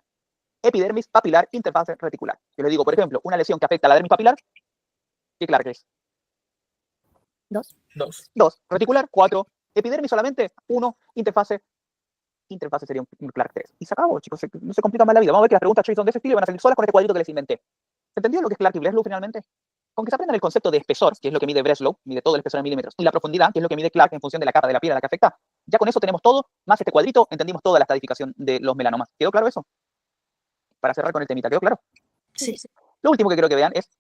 Epidermis, papilar, interfase, reticular. Yo le digo, por ejemplo, una lesión que afecta a la dermis papilar, ¿qué Clark es? 2. 2, 2. Reticular, 4. Epidermis solamente, 1. Interfase sería un Clark 3. Y se acabó, chicos. No se complica más la vida. Vamos a ver que las preguntas son de ese estilo y van a salir solas con este cuadrito que les inventé. ¿Se entendió lo que es Clark y Breslow finalmente? Con que se aprendan el concepto de espesor, que es lo que mide Breslow, mide todo el espesor en milímetros, y la profundidad, que es lo que mide Clark en función de la capa de la piel a la que afecta. Ya con eso tenemos todo, más este cuadrito, entendimos toda la estadificación de los melanomas. ¿Quedó claro eso? Para cerrar con el temita, ¿quedó claro? Sí. Lo último que quiero que vean es,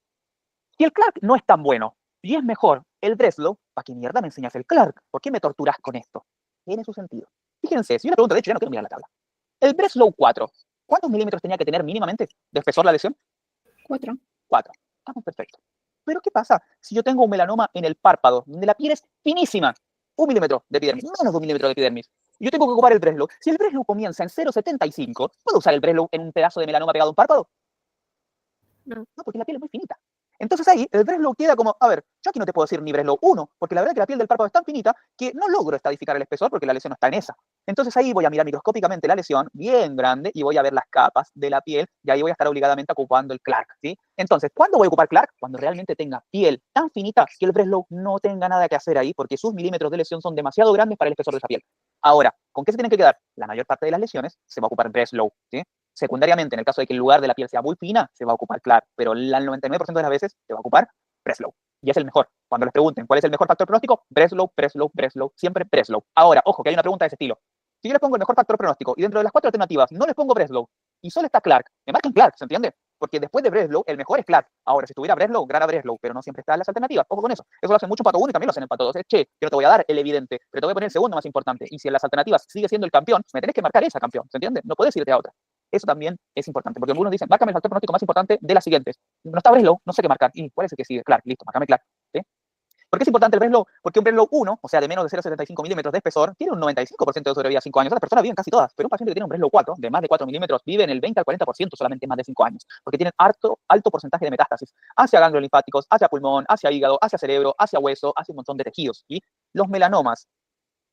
si el Clark no es tan bueno, y es mejor el Breslow, ¿para qué mierda me enseñas el Clark? ¿Por qué me torturas con esto? Tiene su sentido. Fíjense, si yo le pregunto, de hecho ya no quiero mirar la tabla. El Breslow 4, ¿cuántos milímetros tenía que tener mínimamente de espesor la lesión? 4. 4. Estamos perfectos. Pero ¿qué pasa si yo tengo un melanoma en el párpado, donde la piel es finísima? 1 milímetro de epidermis, menos de 1 milímetro de epidermis. Y yo tengo que ocupar el Breslow. Si el Breslow comienza en 0,75, ¿puedo usar el Breslow en un pedazo de melanoma pegado a un párpado? No. No, porque la piel es muy finita. Entonces ahí el Breslow queda como, a ver, yo aquí no te puedo decir ni Breslow 1, porque la verdad es que la piel del párpado es tan finita que no logro estadificar el espesor porque la lesión no está en esa. Entonces ahí voy a mirar microscópicamente la lesión, bien grande, y voy a ver las capas de la piel, y ahí voy a estar obligadamente ocupando el Clark, ¿sí? Entonces, ¿cuándo voy a ocupar Clark? Cuando realmente tenga piel tan finita que el Breslow no tenga nada que hacer ahí, porque sus milímetros de lesión son demasiado grandes para el espesor de esa piel. Ahora, ¿con qué se tienen que quedar? La mayor parte de las lesiones se va a ocupar Breslow, ¿sí? Secundariamente, en el caso de que el lugar de la piel sea muy fina, se va a ocupar Clark, pero el 99% de las veces se va a ocupar Breslow. Y es el mejor. Cuando les pregunten cuál es el mejor factor pronóstico, Breslow, Breslow, Breslow, siempre Breslow. Ahora, ojo, que hay una pregunta de ese estilo. Si yo les pongo el mejor factor pronóstico y dentro de las 4 alternativas no les pongo Breslow y solo está Clark, me marcan Clark, ¿se entiende? Porque después de Breslow, el mejor es Clark. Ahora, si estuviera Breslow, gana Breslow, pero no siempre está en las alternativas. Ojo con eso. Eso lo hacen mucho en pato 1 y también lo hacen en pato 2. Es, che, yo no te voy a dar el evidente, pero te voy a poner el segundo más importante. Y si en las alternativas sigue siendo el campeón, me tenés que marcar esa campeón, ¿se entiende? No podés irte a otra. Eso también es importante, porque algunos dicen, márcame el factor pronóstico más importante de las siguientes. No está Breslow, no sé qué marcar. ¿Y cuál es el que sigue? Clark, listo, márcame Clark. ¿Sí? ¿Por qué es importante el Breslow? Porque un Breslow 1, o sea, de menos de 0,75 milímetros de espesor, tiene un 95% de sobrevida a 5 años. Las personas viven casi todas, pero un paciente que tiene un Breslow 4, de más de 4 milímetros, vive en el 20 al 40% solamente más de 5 años, porque tienen alto porcentaje de metástasis hacia ganglios linfáticos, hacia pulmón, hacia hígado, hacia cerebro, hacia hueso, hacia un montón de tejidos. ¿Sí? Los melanomas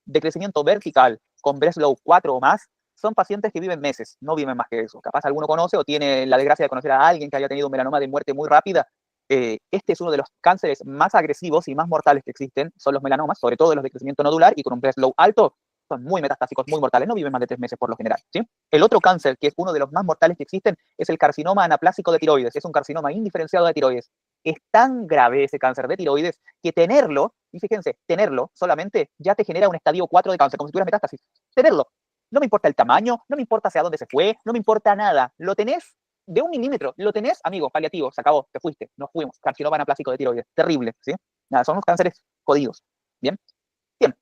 de crecimiento vertical con Breslow 4 o más son pacientes que viven meses, no viven más que eso. Capaz alguno conoce o tiene la desgracia de conocer a alguien que haya tenido un melanoma de muerte muy rápida. Este es uno de los cánceres más agresivos y más mortales que existen, son los melanomas, sobre todo los de crecimiento nodular y con un Breslow alto, son muy metastásicos, muy mortales, no viven más de 3 meses por lo general, ¿sí? El otro cáncer, que es uno de los más mortales que existen, es el carcinoma anaplásico de tiroides, es un carcinoma indiferenciado de tiroides. Es tan grave ese cáncer de tiroides que tenerlo, y fíjense, tenerlo solamente ya te genera un estadio 4 de cáncer, como si tuvieras metástasis. Tenerlo. No me importa el tamaño, no me importa hacia dónde se fue, no me importa nada. Lo tenés de 1 milímetro, lo tenés, amigo, paliativo, se acabó, te fuiste, nos fuimos. Carcinoma anaplásico de tiroides, terrible, ¿sí? Nada, son unos cánceres jodidos, ¿bien? Bien.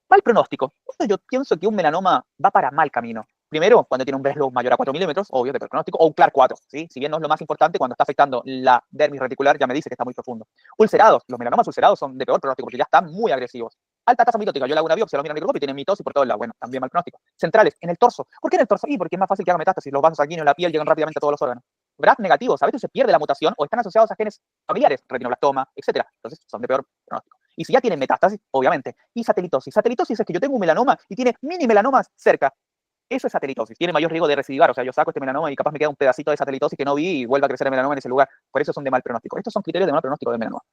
Mal pronóstico. Yo pienso que un melanoma va para mal camino. Primero, cuando tiene un Breslow mayor a 4 milímetros, obvio, de pronóstico, o un Clark 4, ¿sí? Si bien no es lo más importante, cuando está afectando la dermis reticular, ya me dice que está muy profundo. Ulcerados, los melanomas ulcerados son de peor pronóstico porque ya están muy agresivos. Alta tasa mitótica, yo le hago una biopsia, lo miro en el microscopio y tiene mitosis por todos lados. Bueno, también mal pronóstico. Centrales, en el torso. ¿Por qué en el torso? Y porque es más fácil que haga metástasis. Los vasos sanguíneos en la piel llegan rápidamente a todos los órganos. BRAF negativos, a veces se pierde la mutación o están asociados a genes familiares, retinoblastoma, etc. Entonces son de peor pronóstico. Y si ya tienen metástasis, obviamente. Y satelitosis. Satelitosis es que yo tengo un melanoma y tiene mini melanomas cerca. Eso es satelitosis. Tiene mayor riesgo de recidivar. O sea, yo saco este melanoma y capaz me queda un pedacito de satelitosis que no vi y vuelve a crecer el melanoma en ese lugar. Por eso son de mal pronóstico. Estos son criterios de mal pronóstico del melanoma.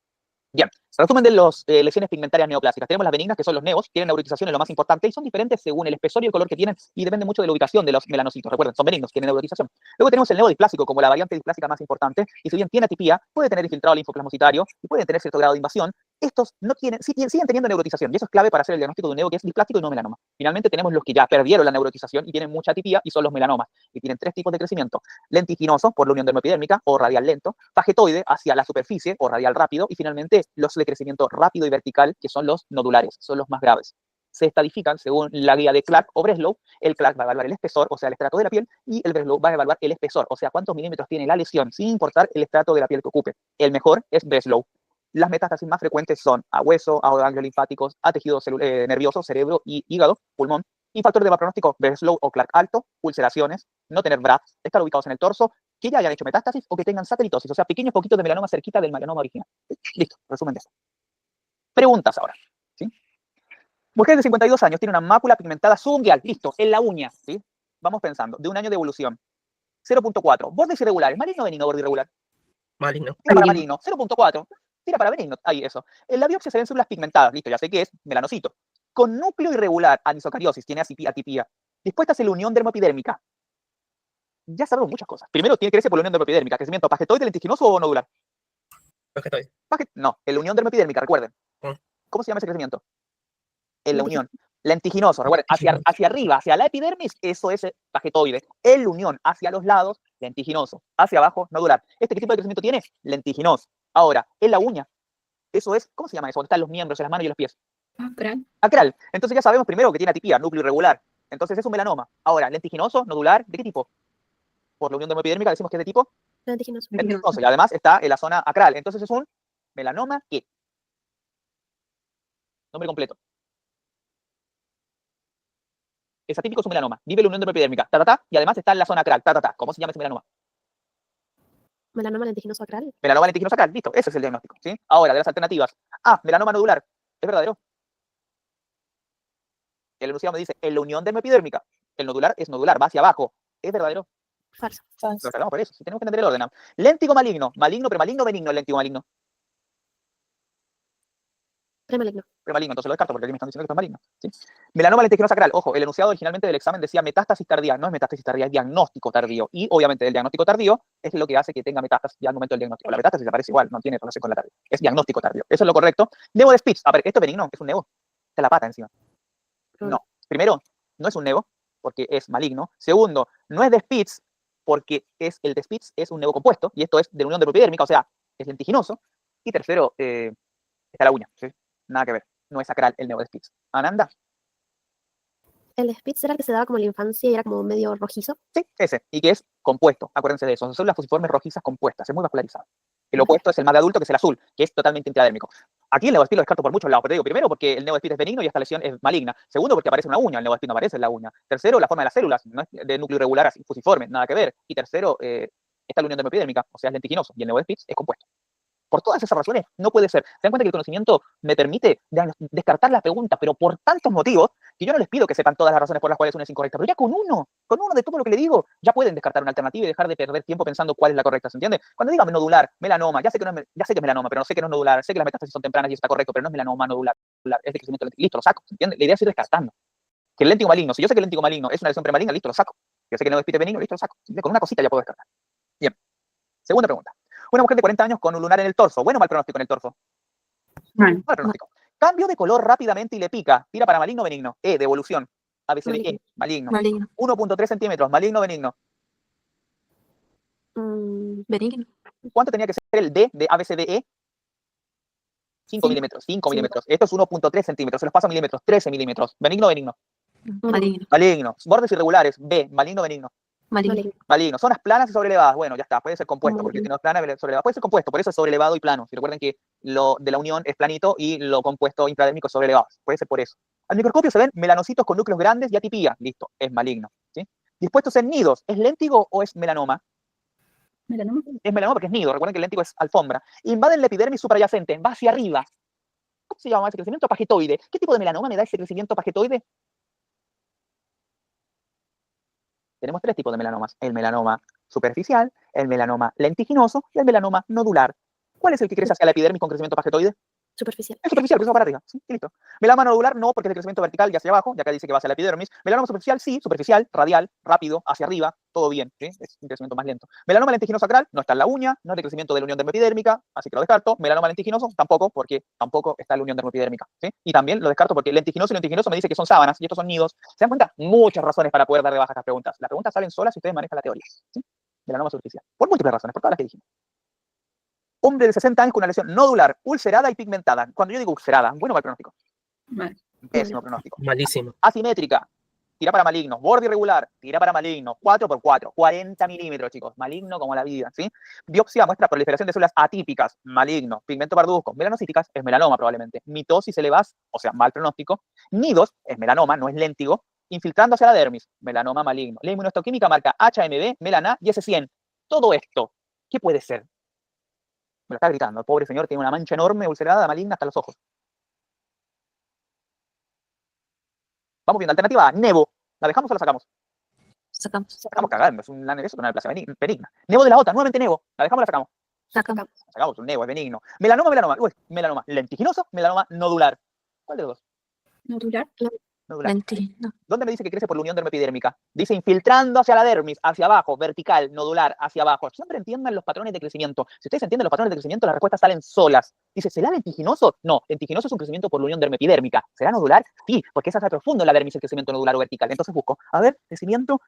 Bien, resumen de las lesiones pigmentarias neoplásicas. Tenemos las benignas, que son los nevos, tienen neuritización, es lo más importante, y son diferentes según el espesor y el color que tienen, y depende mucho de la ubicación de los melanocitos. Recuerden, son benignos, tienen neuritización. Luego tenemos el nevo displásico como la variante displásica más importante, y si bien tiene atipía, puede tener infiltrado linfoplasmocitario y puede tener cierto grado de invasión. Estos no tienen, siguen teniendo neurotización, y eso es clave para hacer el diagnóstico de un nevo que es displástico y no melanoma. Finalmente tenemos los que ya perdieron la neurotización y tienen mucha atipía, y son los melanomas, y tienen 3 tipos de crecimiento: lentiginoso, por la unión dermoepidérmica, o radial lento; fagetoide, hacia la superficie, o radial rápido; y finalmente los de crecimiento rápido y vertical, que son los nodulares, son los más graves. Se estadifican según la guía de Clark o Breslow. El Clark va a evaluar el espesor, o sea, el estrato de la piel, y el Breslow va a evaluar el espesor, o sea, cuántos milímetros tiene la lesión, sin importar el estrato de la piel que ocupe. El mejor es Breslow. Las metástasis más frecuentes son a hueso, a ganglios linfáticos, a tejido nervioso, cerebro y hígado, pulmón. Y factores de mal pronóstico: Breslow o Clark alto, ulceraciones, no tener BRAF, estar ubicados en el torso, que ya hayan hecho metástasis o que tengan satelitosis, o sea, pequeños poquitos de melanoma cerquita del melanoma original. Listo, resumen de eso. Preguntas ahora, ¿sí? Mujer de 52 años tiene una mácula pigmentada subungual, listo, en la uña, ¿sí? Vamos pensando, de un año de evolución. 0.4, bordes irregulares, maligno, benigno, borde irregular. Maligno. Tira para maligno, 0.4, tira para benigno, ahí eso. En la biopsia se ven células pigmentadas, listo, ya sé que es melanocito. Con núcleo irregular, anisocariosis, tiene atipía. Dispuestas en la unión dermoepidérmica. Ya sabemos muchas cosas. Primero, tiene que crecer por la unión dermoepidérmica. ¿Crecimiento pagetoide, lentiginoso o nodular? Pagetoide. No, en la unión dermoepidérmica, recuerden. ¿Cómo se llama ese crecimiento? En la unión. Lentiginoso, recuerden, hacia arriba, hacia la epidermis, eso es pagetoide. En la unión, hacia los lados, lentiginoso. Hacia abajo, nodular. ¿Este qué tipo de crecimiento tiene? Lentiginoso. Ahora, en la uña, eso es, ¿cómo se llama eso? ¿Dónde están los miembros, en las manos y los pies? Acral. Acral. Entonces ya sabemos primero que tiene atipía, núcleo irregular. Entonces es un melanoma. Ahora, lentiginoso, nodular, ¿de qué tipo? Por la unión dermoepidérmica decimos que es de tipo Lentiginoso. lentiginoso. Y además está en la zona acral. Entonces es un melanoma ¿qué? Nombre completo. Es atípico, es un melanoma. Vive en la unión dermoepidérmica. Y además está en la zona acral. ¿Cómo se llama ese melanoma? Melanoma lentiginoso acral. Melanoma lentiginoso acral. Listo, ese es el diagnóstico, ¿sí? Ahora, de las alternativas. Melanoma nodular. ¿Es verdadero? El enunciado me dice, en la unión dermoepidérmica. El nodular es nodular, va hacia abajo. ¿Es verdadero? Falso. Lo sacamos por eso, si tenemos que entender el orden. Léntigo maligno. Maligno, premaligno, benigno, léntigo maligno. Premaligno. Premaligno, entonces lo descarto porque aquí me están diciendo que esto es maligno, ¿sí? Melanoma lentiginoso acral. Ojo, el enunciado originalmente del examen decía metástasis tardía. No es metástasis tardía, es diagnóstico tardío. Y obviamente el diagnóstico tardío es lo que hace que tenga metástasis ya al momento del diagnóstico. La metástasis aparece igual, no tiene relación con la tardía. Es diagnóstico tardío. Eso es lo correcto. Nevo de Spitz. A ver, ¿esto es benigno? ¿Es un nevo? Está la pata encima. No. Primero, no es un nevo porque es maligno. Segundo, no es de Spitz porque el de Spitz es un nevo compuesto y esto es de la unión dermoepidérmica, o sea, es lentiginoso. Y tercero, está la uña, ¿sí? Nada que ver. No es acral el nevo de Spitz. Ananda. El Spitz era el que se daba como en la infancia y era como medio rojizo. Sí, ese. Y que es compuesto. Acuérdense de eso. Son células fusiformes rojizas compuestas. Es muy vascularizado. El opuesto es el más de adulto, que es el azul, que es totalmente intradérmico. Aquí el neospid lo descarto por muchos lados, pero te digo, primero porque el neospid es benigno y esta lesión es maligna. Segundo porque aparece una uña, el neospid no aparece en la uña. Tercero, la forma de las células, no es de núcleo irregular así fusiforme, nada que ver. Y tercero, esta unión dermoepidérmica, o sea, es lentiginoso, y el neospid es compuesto. Por todas esas razones, no puede ser. Se dan cuenta que el conocimiento me permite descartar la pregunta, pero por tantos motivos, que yo no les pido que sepan todas las razones por las cuales una es incorrecta, pero ya con uno de todo lo que le digo, ya pueden descartar una alternativa y dejar de perder tiempo pensando cuál es la correcta, ¿se entiende? Cuando diga nodular, melanoma, ya sé que es melanoma, pero no sé que no es nodular, sé que las metástasis son tempranas y eso está correcto, pero no es melanoma nodular, es de crecimiento lento. Listo, lo saco, ¿se entiende? La idea es ir descartando. Que el léntigo maligno, si yo sé que el léntigo maligno es una lesión premaligna, listo, lo saco. Yo sé que el neospid es benigno, listo, lo saco. Con una cosita ya puedo descartar. Bien. Segunda pregunta. Una mujer de 40 años con un lunar en el torso. ¿Bueno o mal pronóstico en el torso? Mal. Mal pronóstico. Cambio de color rápidamente y le pica. Tira para maligno o benigno. De evolución. ABCDE. Maligno. Maligno. 1.3 centímetros. Maligno o benigno. Benigno. ¿Cuánto tenía que ser el D de ABCDE? 5 milímetros. 5 milímetros. Esto es 1.3 centímetros. Se los paso a milímetros. 13 milímetros. ¿Benigno o benigno? Maligno. Maligno. Bordes irregulares. B. Maligno o benigno. Maligno. Maligno. Zonas planas y sobrelevadas. Bueno, ya está. Puede ser compuesto, porque Maligno. tiene plana y sobrelevada. Puede ser compuesto, por eso es sobrelevado y plano. Si recuerden que lo de la unión es planito y lo compuesto intradérmico es sobrelevado. Puede ser por eso. Al microscopio se ven melanocitos con núcleos grandes y atipía. Listo, es maligno. ¿Sí? Dispuestos en nidos. ¿Es léntigo o es melanoma? Melanoma. Es melanoma porque es nido. Recuerden que el léntigo es alfombra. Invaden la epidermis suprayacente. Va hacia arriba. ¿Cómo se llama ese crecimiento pagetoide? ¿Qué tipo de melanoma me da ese crecimiento pagetoide? Tenemos 3 tipos de melanomas. El melanoma superficial, el melanoma lentiginoso y el melanoma nodular. ¿Cuál es el que crece hacia la epidermis con crecimiento pagetoide? Superficial. Es superficial, pero eso para arriba. Sí, y listo. Melanoma nodular no, porque es el crecimiento vertical y hacia abajo, ya acá dice que va hacia la epidermis. Melanoma superficial sí, superficial, radial, rápido, hacia arriba, todo bien, ¿sí? Es un crecimiento más lento. Melanoma lentiginoso sacral no está en la uña, no es de crecimiento de la unión dermoepidérmica, así que lo descarto. Melanoma lentiginoso tampoco, porque tampoco está en la unión dermoepidérmica, ¿sí? Y también lo descarto porque lentiginoso y lentiginoso me dice que son sábanas y estos son nidos. ¿Se dan cuenta? Muchas razones para poder dar de baja estas preguntas. Las preguntas salen solas si ustedes manejan la teoría, ¿sí? Melanoma superficial. Por múltiples razones, por todas las que dijimos. Hombre de 60 años con una lesión nodular, ulcerada y pigmentada. Cuando yo digo ulcerada, bueno para el pronóstico. Mal. Pésimo pronóstico. Malísimo. Asimétrica, tira para maligno. Borde irregular, tira para maligno. 4x4, 40 milímetros, chicos. Maligno como la vida, ¿sí? Biopsia muestra proliferación de células atípicas, maligno. Pigmento parduzco, melanocíticas, es melanoma probablemente. Mitosis elevas, o sea, mal pronóstico. Nidos, es melanoma, no es léntigo. Infiltrando hacia la dermis, melanoma maligno. La inmunohistoquímica marca HMB, melana y S100. Todo esto, ¿qué puede ser? Me lo está gritando. El pobre señor tiene una mancha enorme, ulcerada, maligna hasta los ojos. Vamos viendo. Alternativa A, nevo. ¿La dejamos o la sacamos? Sacamos. Estamos cagando. Es una neoplasia benigna. Nevo de la OTA, nuevamente nevo. ¿La dejamos o la sacamos? Sacamos. La sacamos, un nevo, es benigno. Melanoma. Uy, melanoma lentiginoso, melanoma nodular. ¿Cuál de los dos? Nodular. Nodular. No. ¿Dónde me dice que crece por la unión dermoepidérmica? Dice infiltrando hacia la dermis, hacia abajo, vertical, nodular, hacia abajo. Siempre entiendan los patrones de crecimiento. Si ustedes entienden los patrones de crecimiento, las respuestas salen solas. Dice, ¿será lentiginoso? No, lentiginoso es un crecimiento por la unión dermoepidérmica. ¿Será nodular? Sí, porque es hacia profundo en la dermis el crecimiento nodular o vertical. Entonces busco, a ver, crecimiento,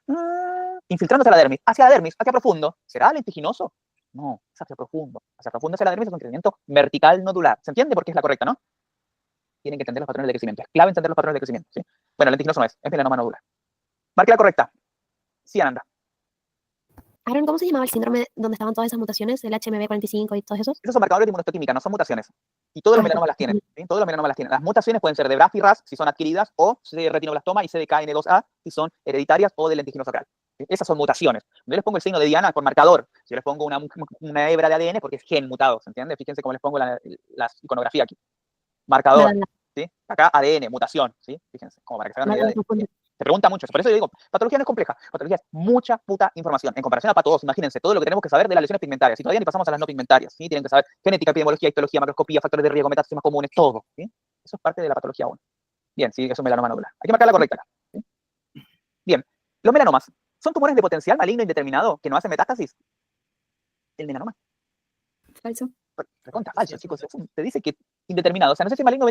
infiltrando hacia la dermis, hacia profundo. ¿Será lentiginoso? No, es hacia profundo. Hacia profundo hacia la dermis es un crecimiento vertical nodular. ¿Se entiende? Porque es la correcta, ¿no? Tienen que entender los patrones de crecimiento. Es clave entender los patrones de crecimiento, ¿sí? Bueno, lentiginoso no es melanoma nodular. Marque la correcta. Sí, Ananda. Aaron, ¿cómo se llamaba el síndrome donde estaban todas esas mutaciones? El HMB45 y todos esos. Esos son marcadores de inmunohistoquímica, no son mutaciones. Y todos los melanomas las tienen, ¿sí? Todos los melanomas las tienen. Las mutaciones pueden ser de BRAF y RAS si son adquiridas, o de retinoblastoma y CDKN2A si son hereditarias o de lentiginoso sacral. ¿Sí? Esas son mutaciones. Yo les pongo el signo de Diana por marcador. Yo les pongo una hebra de ADN porque es gen mutado, ¿se entiende? Fíjense cómo les pongo la iconografía aquí. Marcador. ¿Sí? Acá ADN, mutación, ¿sí? Fíjense, como para que se hagan una idea de... Se pregunta mucho, por eso yo digo, patología no es compleja, patología es mucha puta información. En comparación a pato 2, imagínense todo lo que tenemos que saber de las lesiones pigmentarias. Y todavía ni pasamos a las no pigmentarias, ¿sí? Tienen que saber genética, epidemiología, histología, macroscopía, factores de riesgo, metástasis más comunes, todo, ¿sí? Eso es parte de la patología 1. Bien, sí, eso es melanoma nodular. Hay que marcar la correcta acá, ¿sí? Bien, los melanomas, ¿son tumores de potencial maligno indeterminado que no hacen metástasis? El melanoma. Falso. Recontra falso, chicos. Te dice que indeterminado. O sea, no sé si maligno